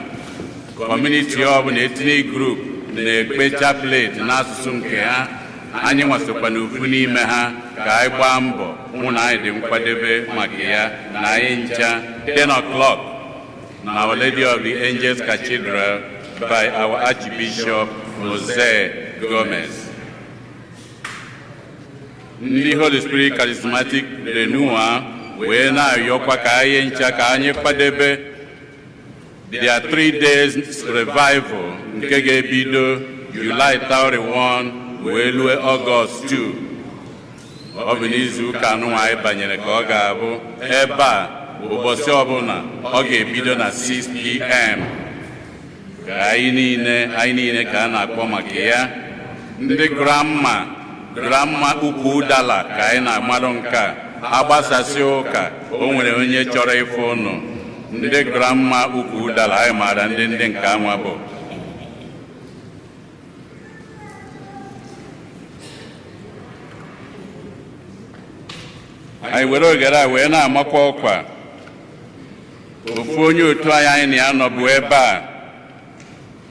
kọmuniti ọbụla etinye grup na-ekpe chaplet n'asụsụ nke ha. Anyị nwasokwa n'ofu n'ime ha ka anyị gbaa mbọ hụ na anyị dị nkwadebe maka ya na anyị ncha 10 o'clock na Our Lady of the Angels Cathedral by our Archbishop Jose Gomez. Ndị Holy Spirit Charismatic Renewal wee na-ayọkwa ka anyị ncha ka anyị kwadebe their 3 days revival nke ga-ebido July 31 wee lue August 2. Ọ bụ n'izu ụka anụnwa anyị banyere ka ọ ga-abụ ebe a ụbọchị ọbụla ọ ga-ebido na 6 p.m. ka anyị niile ka a na-akpọ maka ya. Ndị grandma ukwu ụdala ka anyị na-amadụ nka agbasasị ụka o nwere onye chọrọ ịfụ ụnụ. Ndị grandma ukwu ụdala anyị maara ndị nke anwa bụ. Anyị were ogere a wee na-amakwa ọkwa ofu onye otu anyị na ya nọ bụ ebe a.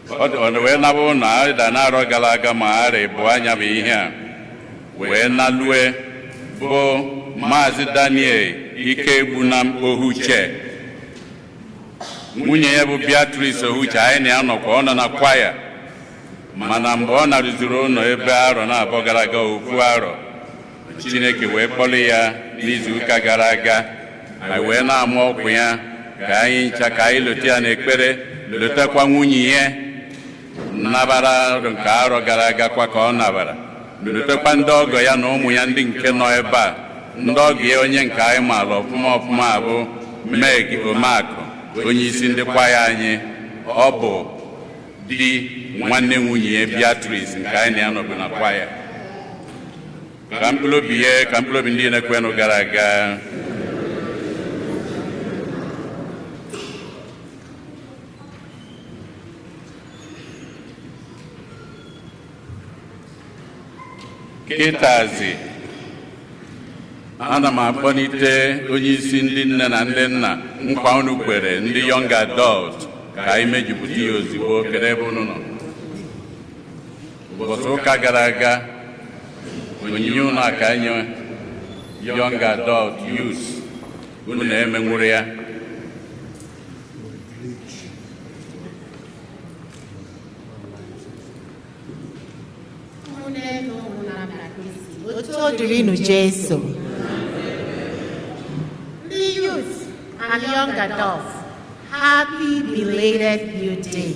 Ọ wee nabụ na arịda na-arọ gara aga ma arị bụ anya bụ ihe a wee nalue bụ Maazị Daniel Ikegbunam Ohuche. Nwunye ya bụ Beatrice Ohuche anyị na ya nọkwa, ọ nọ na kwaya, mana mgbe ọ narụzuru ụlọ ebe arọ na-abọ gara aga ofu arọ, Chineke wee kpọrọ ya n'izu ụka gara aga. Anyị wee na-amụ ọkụ ya ka anyị ncha ka anyị lote ya n'ekpere, lotekwa nwunye ya nabara nke arọ gara aga kwa ka ọ nabara, lotekwa ndị ọgọ ya na ụmụ ya ndị nke nọ ebe a. Ndị ọgọ ya onye nke anyị maara ọfụma bụ Meg Omakụ, onye isi ndị kwaya anyị. Ọ bụ di nwanne nwunye ya Beatrice nke anyị na ya nọbụ na kwaya. Ka mkpụrụ obi ndị na-ekwenụ gara aga. Kịtazi ana m akpọlite onye isi ndị nne na ndị nna nkwa unu kwere ndị young adult ka anyị mejupụta ya ozugbo. Kedu ebe unu nọ? Ụbọchị ụka gara aga onyinye unu aka nye young adult youth unu emenwuru ya. Jesu. The youth and young adults, happy belated Youth Day.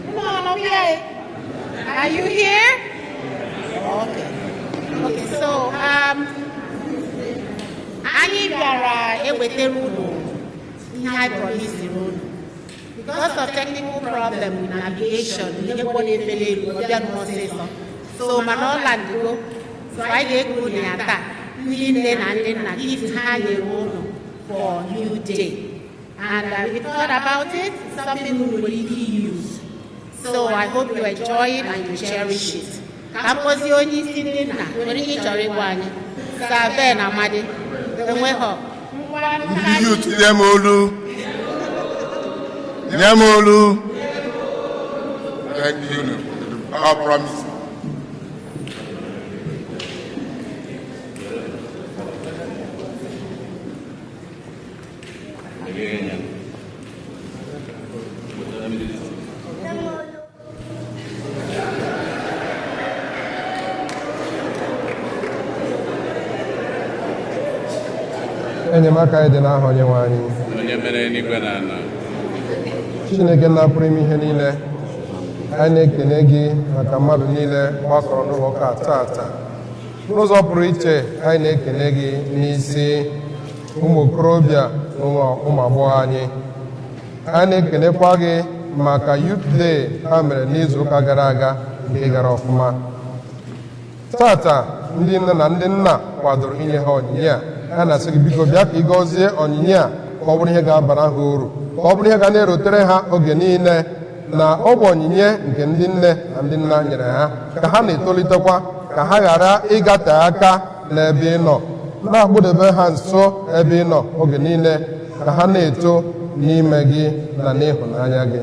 Come on, okay. Are you here? Okay. Okay, so anyị bịara ewetara unu ihe anyị promised unu. Because of technical problem with navigation, ihe kwere efere elu, ọbịa n'ọsịsọ. So mana ọ landigo, so anyị ga-ego unu ya taa, ndị nne na ndị nna gift ha nyere unu for Youth Day. And we thought about it, something we will use. So I hope you enjoy it and you cherish it. Kampozi onye isi ndị nna, nwere ihe chọrọ ịgwa anyị. Saben Amadi, enwe họ. Ndị youth Nyemolu. Nyemolu. Thank you. Our promise. enyemaka anyị dị n'aha Onyenwe anyị. Onye mere eluigwe na ala. Chineke na-apụrụ ime ihe niile, anyị na-ekele gị maka mmadụ niile gbakọrọ n'ụlọ ụka tata. N'ụzọ pụrụ iche anyị na-ekele gị n'isi ụmụ okorobịa na ụmụ agbọghọ anyị. Anyị na-ekelekwa gị maka Youth Day ha mere n'izu ụka gara aga nke gara ọfụma. Tata ndị nne na ndị nna kwadoro inye ha onyinye a. A na-asị gị biko bịa ka ị gọzie onyinye a ka ọ bụrụ ihe ga-abara ha uru, ka ọ bụrụ ihe ga na-erutere ha oge niile, na ọ bụ onyinye nke ndị nne na ndị nna nyere ha ka ha na-etolitekwa, ka ha ghara ịgate aka n'ebe ị nọ, na-akpụdebe ha nso ebe ị nọ oge niile, ka ha na-eto n'ime gị na n'ịhụnanya gị.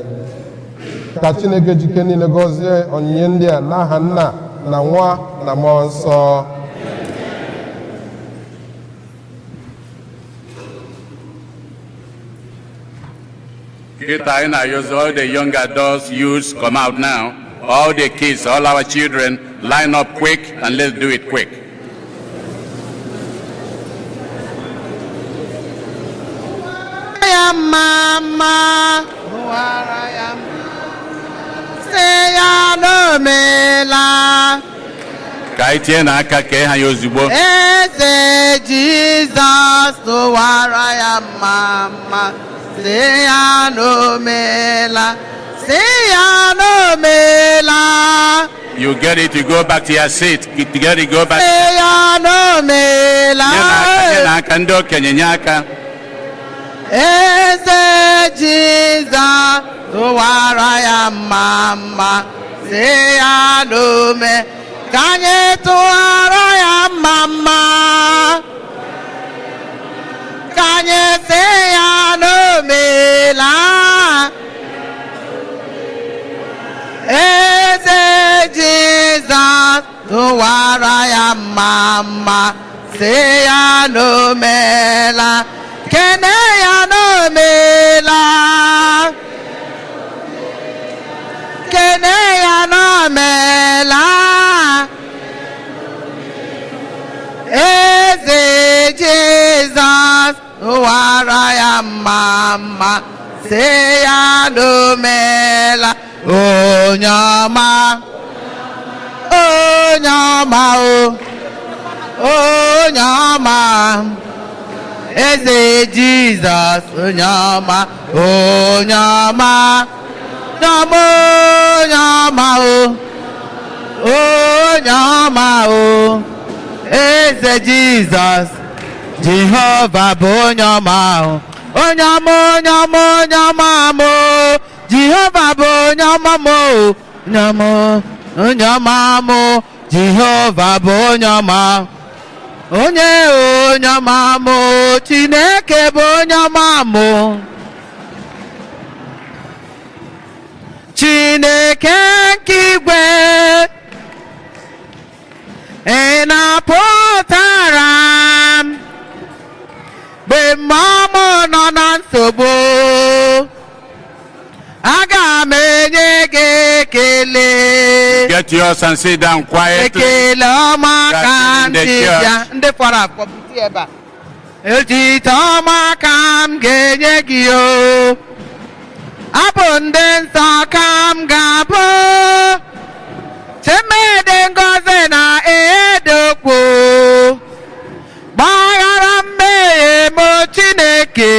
Ka Chineke jike niile gọzie onyinye ndị a n'aha Nna na Nwa na Mmụọ Nsọ. All the young adults, youths, come out now. All the kids, all our children, line up quick and let's do it quick. Mama, say ya no mela. Kaitie na aka ke ha yozugbo. Eze Jesus, no waraya mama. Say ya no mela. Say ya no mela. You get it, you go back to your seat. Get it, go back. Say ya no mela. Nyana kando kenyaka. Eze Jesus, no waraya mama. Say ya no mela. Kanye to waraya mama. Kanye say ya no mela. Eze Jesus, no waraya mama. Say ya no mela. Kene ya no mela. Kene ya no mela. Eze Jesus, waraya mama. Say ya no mela. Oh nyama, oh nyama, oh nyama. Eze Jesus, oh nyama, oh nyama, nyama, nyama, oh nyama, oh. Eze Jesus, Jehovah bo nyama, oh nyama, nyama, nyama mo. Jehovah bo nyama mo, nyama, oh nyama mo. Jehovah bo nyama. Onye o nyama mo, Chineke bo nyama mo. Chineke nkigwe, ị na-apụtara m mgbe mmụọ nọ na nsogbu aga m enye gị ekele. Get yours and sit down quietly. Ekele ọma ka m ji bịa ndị fọrọ afọ bụti ebe a. Ejite ọma ka m ga-enye gị o. Abụ ndị nsọ ka m ga-abụ. Chimede ngọzi na edokwu. Gbaghara mmehie m Chineke.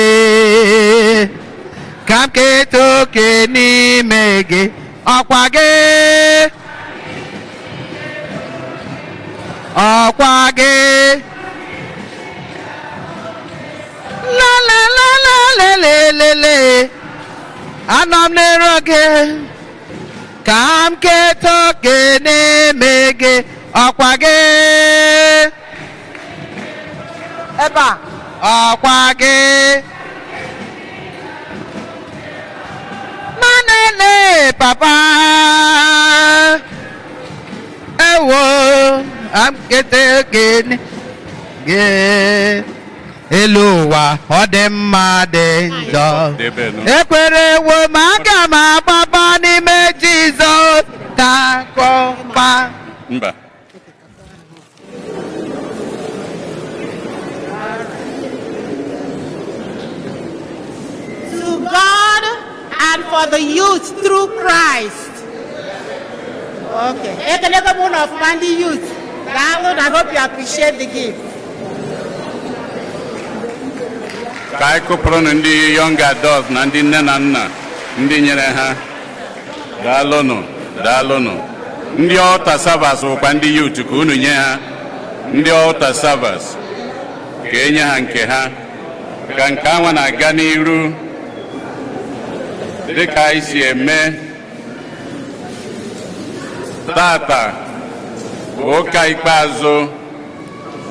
Ka m keta oke n'ime gị. Ọkwa gị. Ọkwa gị. La la la la le le le le. Anọ m n'iro gị. Ka m keta oke n'ime gị. Ọkwa gị. Ebe a. Ọkwa gị. Manene papa. Ewo. I'm keta oke n'ime gị. Elu ụwa ọ dị mma dị njọ. Ekwere wo ma aga m agbaba n'ime Jizọs takọpa. Mba. To God and for the youth through Christ. Okay. Ekelego m ụlọ ọfụma ndị youth. Daalụ, I hope you appreciate the gift. Ka anyị kụpụrụ ndị young adults na ndị nne na nna ndị nyere ha. Daalụnụ, daalụnụ. Ndị altar servers bụkwa ndị youth ka unu nye ha. Ndị altar servers ka enye ha nke ha. Ka nke anwa na-aga n'iru dịka anyị si eme. Tata bụ ụka ikpeazụ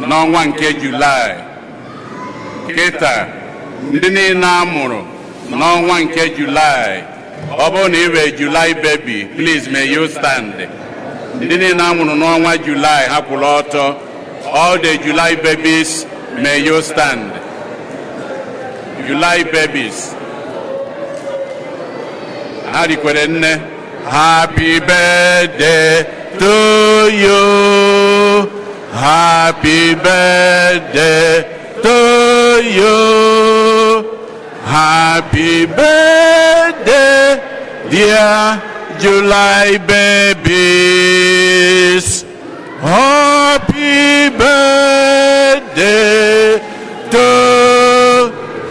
n'ọnwa nke Julaị. Kịta ndị niile a mụrụ n'ọnwa nke Julaị, ọ bụrụ na ị wee July baby, please may you stand. Ndị niile a mụrụ n'ọnwa Julaị ha kwụrụ ọtọ. All the July babies, may you stand. July babies. Ha rikwere nne. Happy birthday to you. Happy birthday to you. Happy birthday, dear July babies. Happy birthday to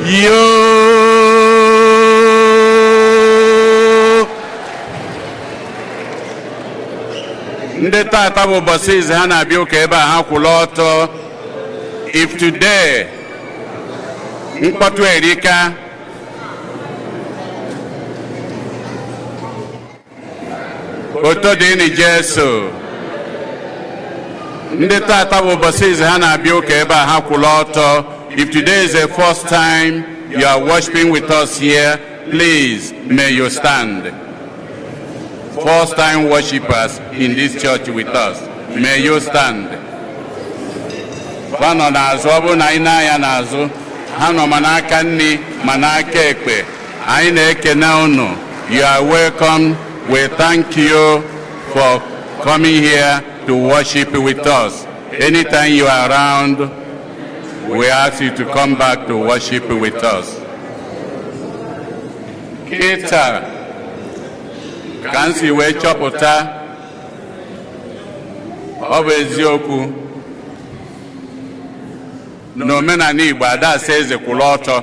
you. Ndị tata bụ ụbọchị izi ha na-abịa ụka ebe a ha kwụrụ ọtọ. If today mkpọtụ erika, oto dị ni Jesu. Ndị tata bụ ụbọchị izi ha na-abịa ụka ebe a ha kwụrụ ọtọ. If today is the first time you are worshiping with us here, please may you stand. First time worshippers in this church with us, may you stand. Fanọ n'azụ, ọ bụrụ na anyị na-anya n'azụ, ha nọ ma n'aka nri ma n'aka ekpe. Anyị na-ekene unu. You are welcome. We thank you for coming here to worship with us. Anytime you are around, we ask you to come back to worship with us. Kịta ka m si wee chọpụta, ọ bụ eziokwu n'omenala Igbo ada asa eze kwụrụ ọtọ,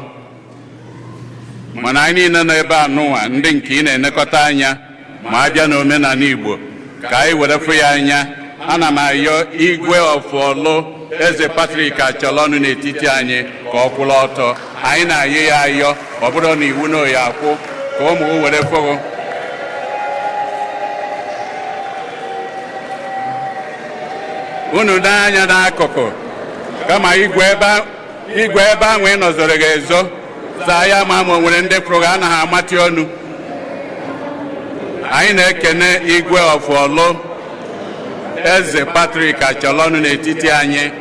mana anyị niile nọ ebe a n'ụwa ndị nke ị na-enekọta anya ma abịa n'omenala Igbo ka anyị were fụ ya anya. Ana m ayọ Igwe Ọfọlụ Eze Patrick achọrọ ọnụ n'etiti anyị ka ọ kwụrụ ọtọ. Anyị na-ayọ ya ayọ, ọ bụrụ na iwu na ya akwụ ka ụmụ were fụrụ. Unu n'anya n'akụkụ kama igwe ebe ahụ ị nọzoro ga-ezo saa ya ma o nwere ndị fụrụ anaghị amati ọnụ. Anyị na-ekene Igwe Ọfọlụ Eze Patrick Acholonu n'etiti anyị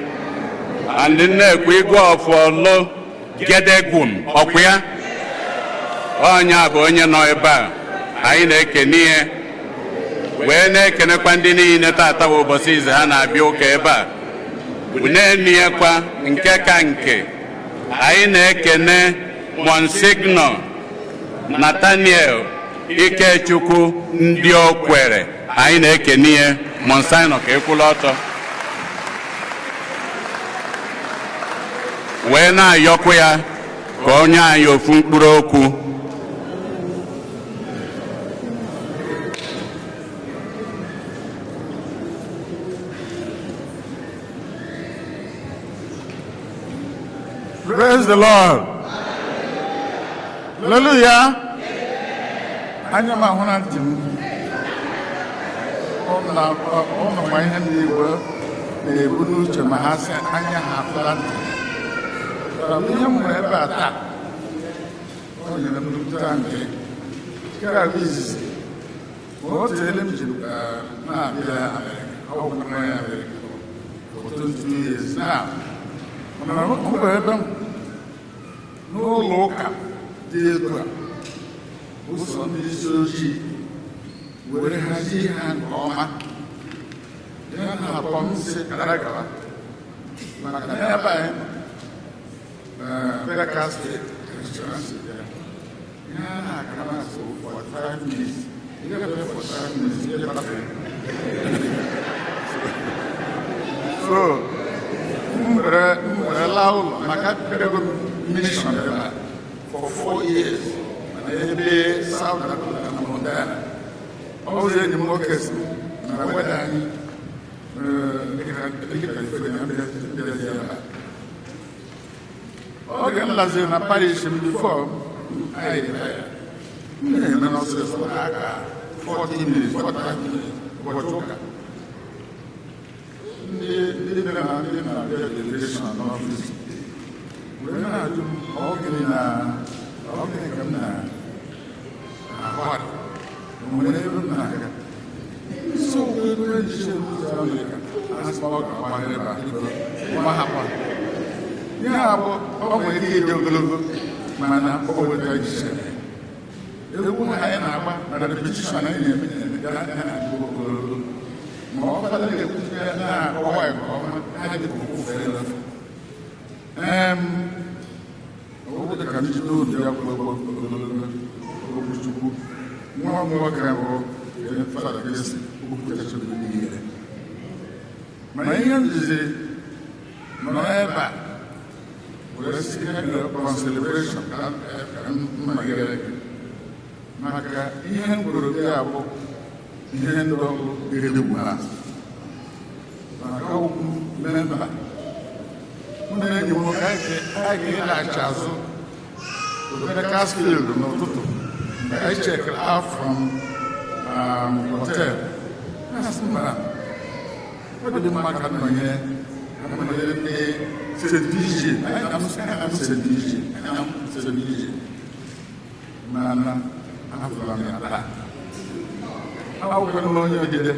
and nnekwu igwe ọfọlụ Gedegwum ọkwa ya onye a bụ onye nọ ebe a anyị na-ekene ihe wee na-ekenekwa ndị niile tata bụ ụbọchị ize ha na-abịa ụka ebe a na-eniekwa nke ka nke anyị na-ekene Monsignor Nathaniel Ikechukwu ndị Okwere anyị na-ekene ihe Monsignor ka ekwula ọtọ wee na-ayọkwu ya ka onye anyị ofu mkpụrụ okwu Praise the Lord. Hallelujah. Anya ma hụ na ntị m ọ nọkwa ihe ndị Igbo na-ebu n'uche ma ha sị anya ha afụla ntị. Ihe m nwere ebe a taa o nyere m nnukwu nke nke a bụ izizi ma o teele m jiri na-abịa Amerịka ọ bụ nwa ya Amerịka for 22 years now. Mana ọ bụ ebe m n'ụlọ ụka dị etu a ụzọ ndị isi ojii were hazie ha nke ọma ya na-akpọ m si gara gawa maka na ebe anyị Beka State Insurance ya na-akara asụ 45 minutes ya gafe 45 minutes ya gafe so m were laa ụlọ maka perego mission ebe a for 4 years ebe South Dakota na Montana. Ọ bụ enyi m nwoke si na weda anyị dịka California bịa ebe a. Oge m laziri na parish m before anyị dị ya m na-eme n'ọsịsọ n'aka 40 minutes 45 minutes ụbọchị ụka. Ndị na delegation n'ọfịs wee na-ajụ m ọ gịnị ka m na-ahụ nwere ebe m na-aga so wee jise ụzọ Amerịka asị ọ ga-agbaghere ebe a ma hapụ ihe a bụ ọ nwere ike ịdị ogologo mana o weta jise egwu anyị na-agba na repetition anyị na-eme na-adị ogologo ma ọ fada na-ekwuzie na-akọwa nke ọma ha dị ka okwu fere ọ dị ka njide obi ya kwuo okwuchukwu nwa m nwoke bụ fada Kristi okwuchachara niile mana ihe njizi nọ ebe a were si celebration ka mmaghere maka ihe mkpụrụ gị abụ ihe ndị ọrụ ga-edegbu ha maka okwu memba mụ na enyi m nwoke anyị ga-ịlaghachi azụ Bakersfield n'ụtụtụ mgbe anyị chekara out from hotel asị mara ọ dị mma ka nọnye ndị St.Eugene St.Eugene mana afụla m ya taa akwụkwọ m onye odide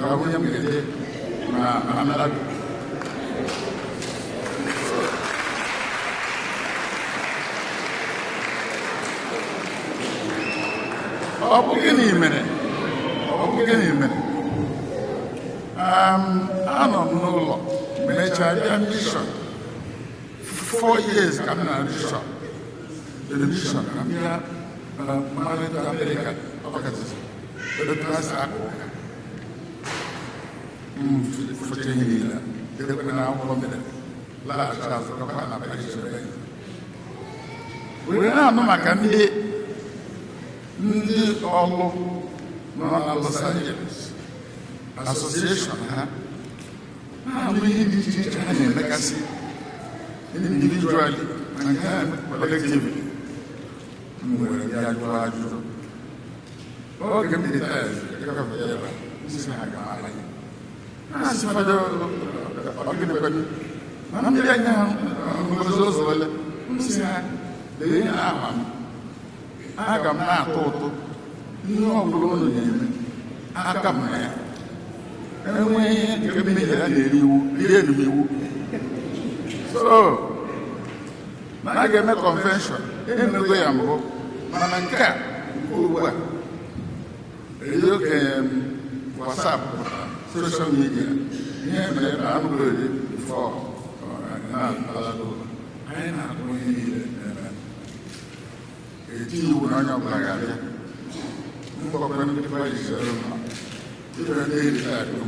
ga-abụ onye mgede na mmadụ ọ bụ gịnị mere anọ m n'ụlọ mechaa bịa mishọn 4 years ka m na mishọn ka m bịa mmalite Amerịka ọkachasị etu ha si akụ ụka foche ihe niile dekwe na akwụkwọ mere laghachi azụ gakwa na Paris were na-anụ maka ndị ọlụ nọ na Los Angeles Association ha na-anụ ihe dị iche iche ha na-emekasị individually na nke ha collectively m were bịa jụọ ajụjụ oge m dị taa ebe isi ha ga-amanye ha si fọdụ ọgịnịkwadụ na mmiri anya ngozi ụzọ ole m si ha lee ihe aha m aga m na-atụ ụtụ ihe ọbụla unu na-eme aka m na ya enweghị ihe nke mmehie a na-eri iwu rie iwu. So na a ga-eme convention emego ya mbụ, mana nke a ugbu a eji okenye WhatsApp social media ihe mere na anụgori fọ anyị na-agụ ihe niile eti iwu na onye ọbụla ga-abịa mgbakọ ndị pajisere ma ibe ndị ritaadụ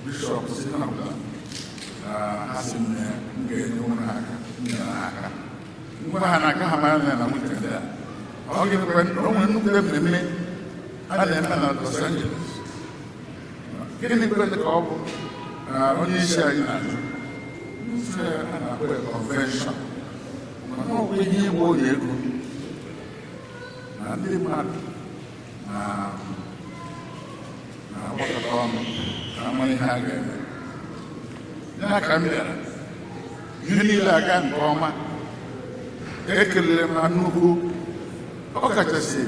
bishọp si na ọbụla na ha si m ga-enye ụlọ aka nyere aka ngwa ha na-aka ha mara na nwute ndị a ọ ga-ekwe onwe nnukwu mmemme a na-eme na Los Angeles. Gịnị kwere ka ọ bụ na onye isi anyị na-ajụ mfe a na-akpọ convention, mana ọ bụ ihe igbo onye ego na ndị mmadụ na-agbakọta ọnụ na ama ihe a ga-eme. Ya ka m bịara ihe niile aga nke ọma, ekelere m ha nnukwu, ọ kachasị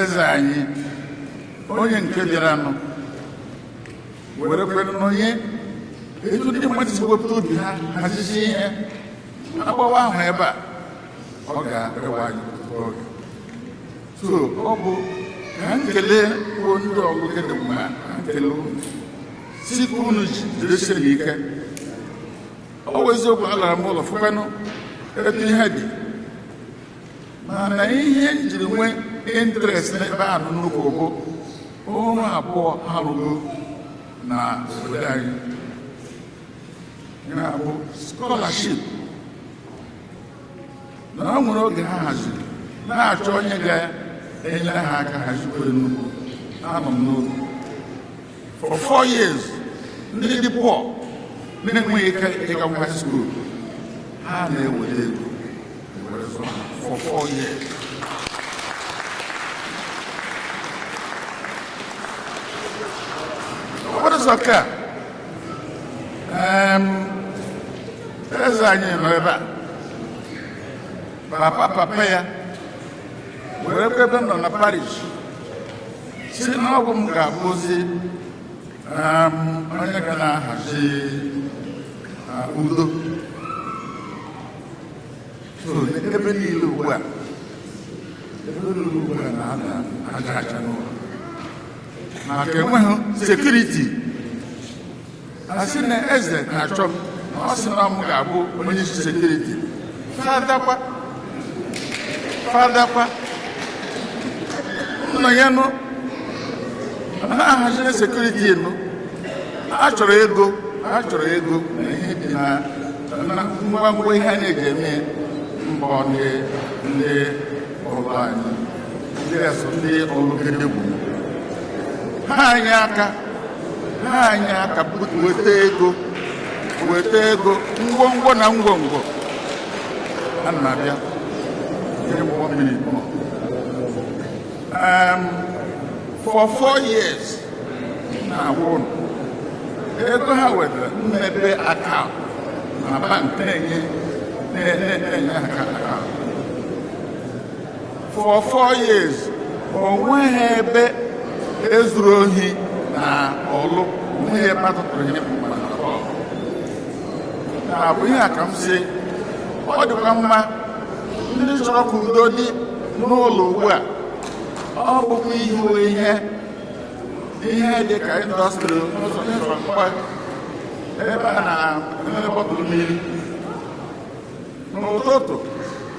eze anyị onye nke bịaranụ were kwere n'onye etu ndị mmadụ si wepụta obi ha hazizi ihe agbawa ahụ ebe a ọ ga-ewe anyị oge. So ọ bụ ka nkele bụ ndị ọgụgụ dị mma, ka nkele site unu jidesie n'ike. Ọ bụ eziokwu a lara m ụlọ fụkwanụ etu ihe dị, mana ihe njiri nwee interest n'ebe a nnukwu bụ ụlọ abụọ ha rụgo na obodo anyị, na-abụ scholarship. Na ọ nwere oge ha haziri na-achọ onye ga-enyere ha aka hazikwa nnukwu. Anọ m n'oge for 4 years ndị dị pụọ na-enweghị ike ịga high school, ha na-ewere ego for 4 years. What is okay? Eze anyị nọ ebe a, papa ya were ebe nọ na Paris si na ọ bụ m ga-abụzi onye ga na-ahazi udo. So ebe niile ugbu a na-ada aja aja n'ụlọ maka enweghị sekuriti. Asị na eze na-achọ m, ọ sị na m ga-abụ onye isi sekuriti. Fadakwa nọ ya nụ na-ahaziri sekuriti nụ. A chọrọ ego na ihe dị na ngwa ihe a na-eji eme mbọ ndị ọrụ anyị, ndị ọlụgide bụ ha anyị aka weta ego ngwongwo na ngwongwo. Ana m abịa for 4 years na-agwụ ụlọ ego ha wetara mmepe akaụntụ na bank na-enye aka for 4 years. O nweghị ebe ezuru ohi na ọlụ, nweghị ebe atụtụrụ ihe na-abụ ihe a ka m si ọ dịkwa mma ndị chọrọ ka udo dị n'ụlọ ugbu a. Ọ bụkwa ihe dị ka indọstrị ebe a na-eme bọtụlụ mmiri n'ụtụtụ,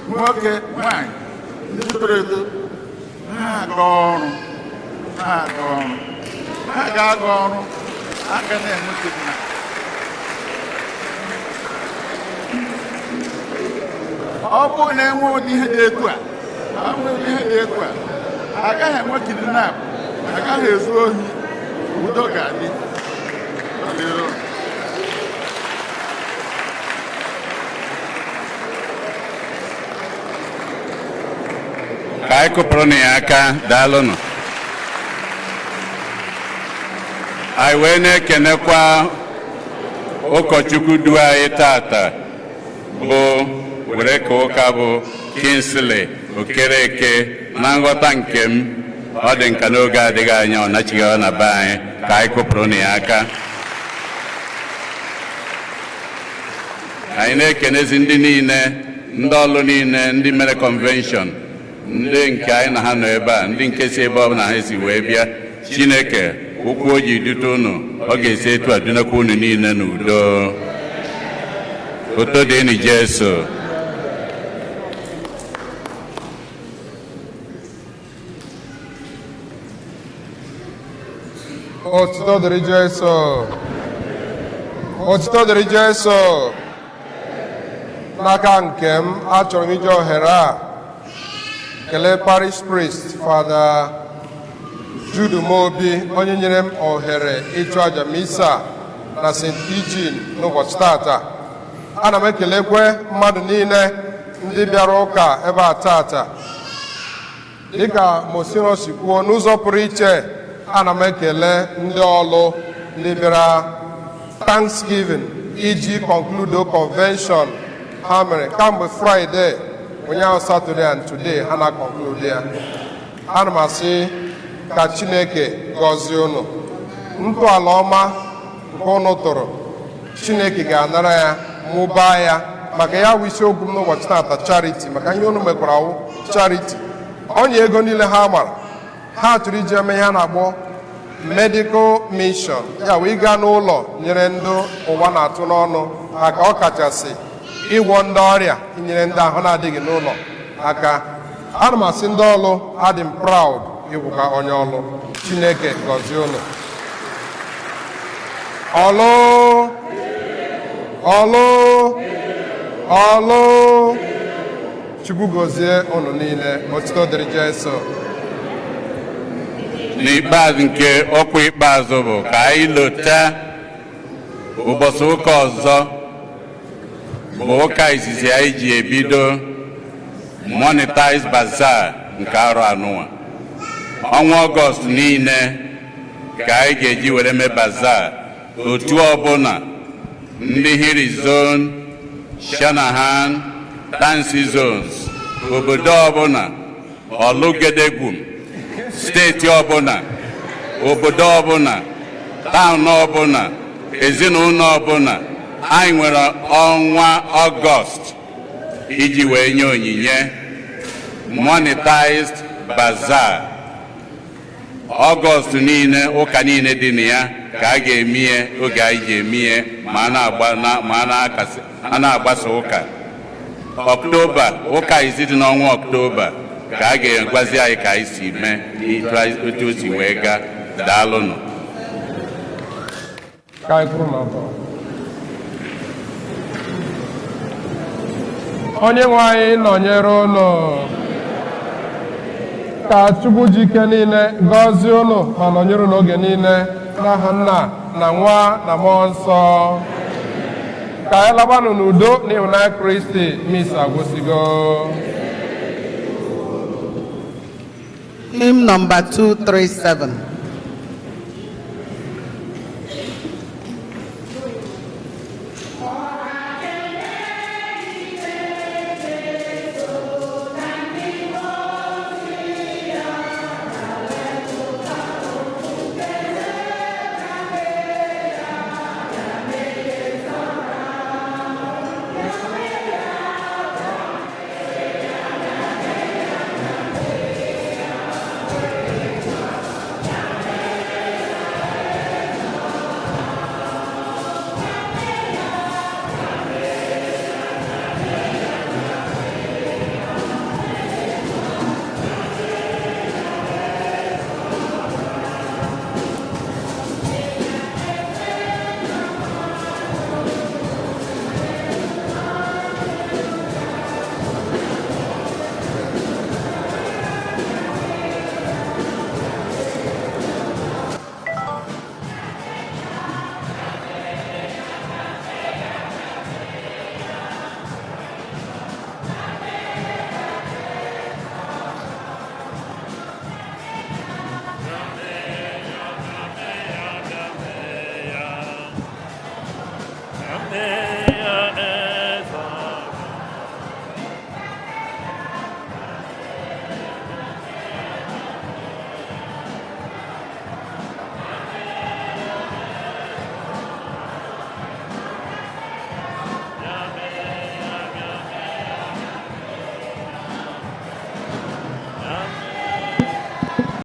nwoke nwanyị ndị toro eto na-aga ọrụ, ha ga-aga ọrụ aka na-enweta na ọ bụrụ na enwe ụdị ihe dị etu a, agaghị enwe kidnap, agaghị ezu ohi, udo ga-adị. Ka anyị kụpụrụ na ya aka, daalụnụ. Anyị wee na-ekenekwa ụkọchukwu du anyị tata bụ were ka ụka bụ Kingsley Okereke. Na nghọta nke m, ọ dị nka n'oge adịghị anya ọ nachighị na be anyị. ka anyị kụpụrụ na ya aka. Anyị na-ekenezi ndị niile, ndị ọlụ niile, ndị mere convention, ndị nke anyị na ha nọ ebe a, ndị nke si ebe ọ bụla ha si wee bịa. Chineke okwu o ji dute unu, ọ ga-esi etu a dunekwa unu niile n'udo. Oto dịnụ Jesu. Otuto dịrị Jesu. Otuto dịrị Jesu. N'aka nke m, achọrọ m iji ohere a kelee parish priest Father Jude Mobi, onye nyere m ohere ịchụ aja misa na St.Eugene n'ụbọchị tata. Ana m ekelekwe mmadụ niile ndị bịara ụka ebe a tata. Dịka Monsignor si kwuo, n'ụzọ pụrụ iche ana m ekele ndị ọlụ ndị bịara Thanksgiving iji conclude convention ha mere kamgbe Friday, ụnyaahụ Saturday and today ha na conclude ya. Ana m asị ka Chineke gọzie unu. Ntọala ọma nke unu tụrụ, Chineke ga-anara ya, mụbaa ya, maka ya bụ isiokwu m n'ụbọchị tata, charity. Maka ihe unu mekwara awụ charity. Onye ego niile ha mara, ha chọrọ iji eme ihe a na-akpọ medical mission, ya wee gaa n'ụlọ nyere ndị ụwa na-atụ n'ọnụ aka, ọ kachasị ịgwọ ndị ọrịa, inyere ndị ahụ na-adịghị n'ụlọ aka. Ana m asị ndị ọlụ, adị m proud ịbụkwa onye ọlụ. Chineke gọzie unu. Ọlụ ọlụ ọlụ. Chukwu gọzie unu niile. Otuto dịrị Jesu. N'ikpeazụ nke ọkwa ikpeazụ bụ ka anyị lota ụbọchị ụka ọzọ bụ ụka izizi anyị ji ebido monetize bazaar nke arọ anụnwa. Ọnwa Ọgọst niile ka anyị ga-eji were mee bazaar. Otu ọbụla, ndị Hiri Zone, Shanahan, Tansi Zones, obodo ọbụla, Olugedegwum, steeti ọbụla, obodo ọbụla, taụn ọbụla, ezinụlọ ọbụla, anyị nwere ọnwa Ọgọst iji wee nye onyinye monetized bazaar. Ọgọst niile, ụka niile dị na ya ka a ga-emie oge anyị ji emie ma a na-agbasa ụka. Ọktoba, ụka izi dị n'ọnwa Ọktoba ka a ga-egwazi anyị ka anyị si mee otu o si wee gaa. Daalụnụ. Onye nwe anyị nọnyere unu. Ka Chukwu ji ike niile gọzie unu ma nọnyere unu oge niile, n'aha Nna na Nwa na Mmụọ Nsọ. Ka anyị labanụ n'udo n'ịhụnanya Kristi. Misa agwụsịgo. Hymn number 237.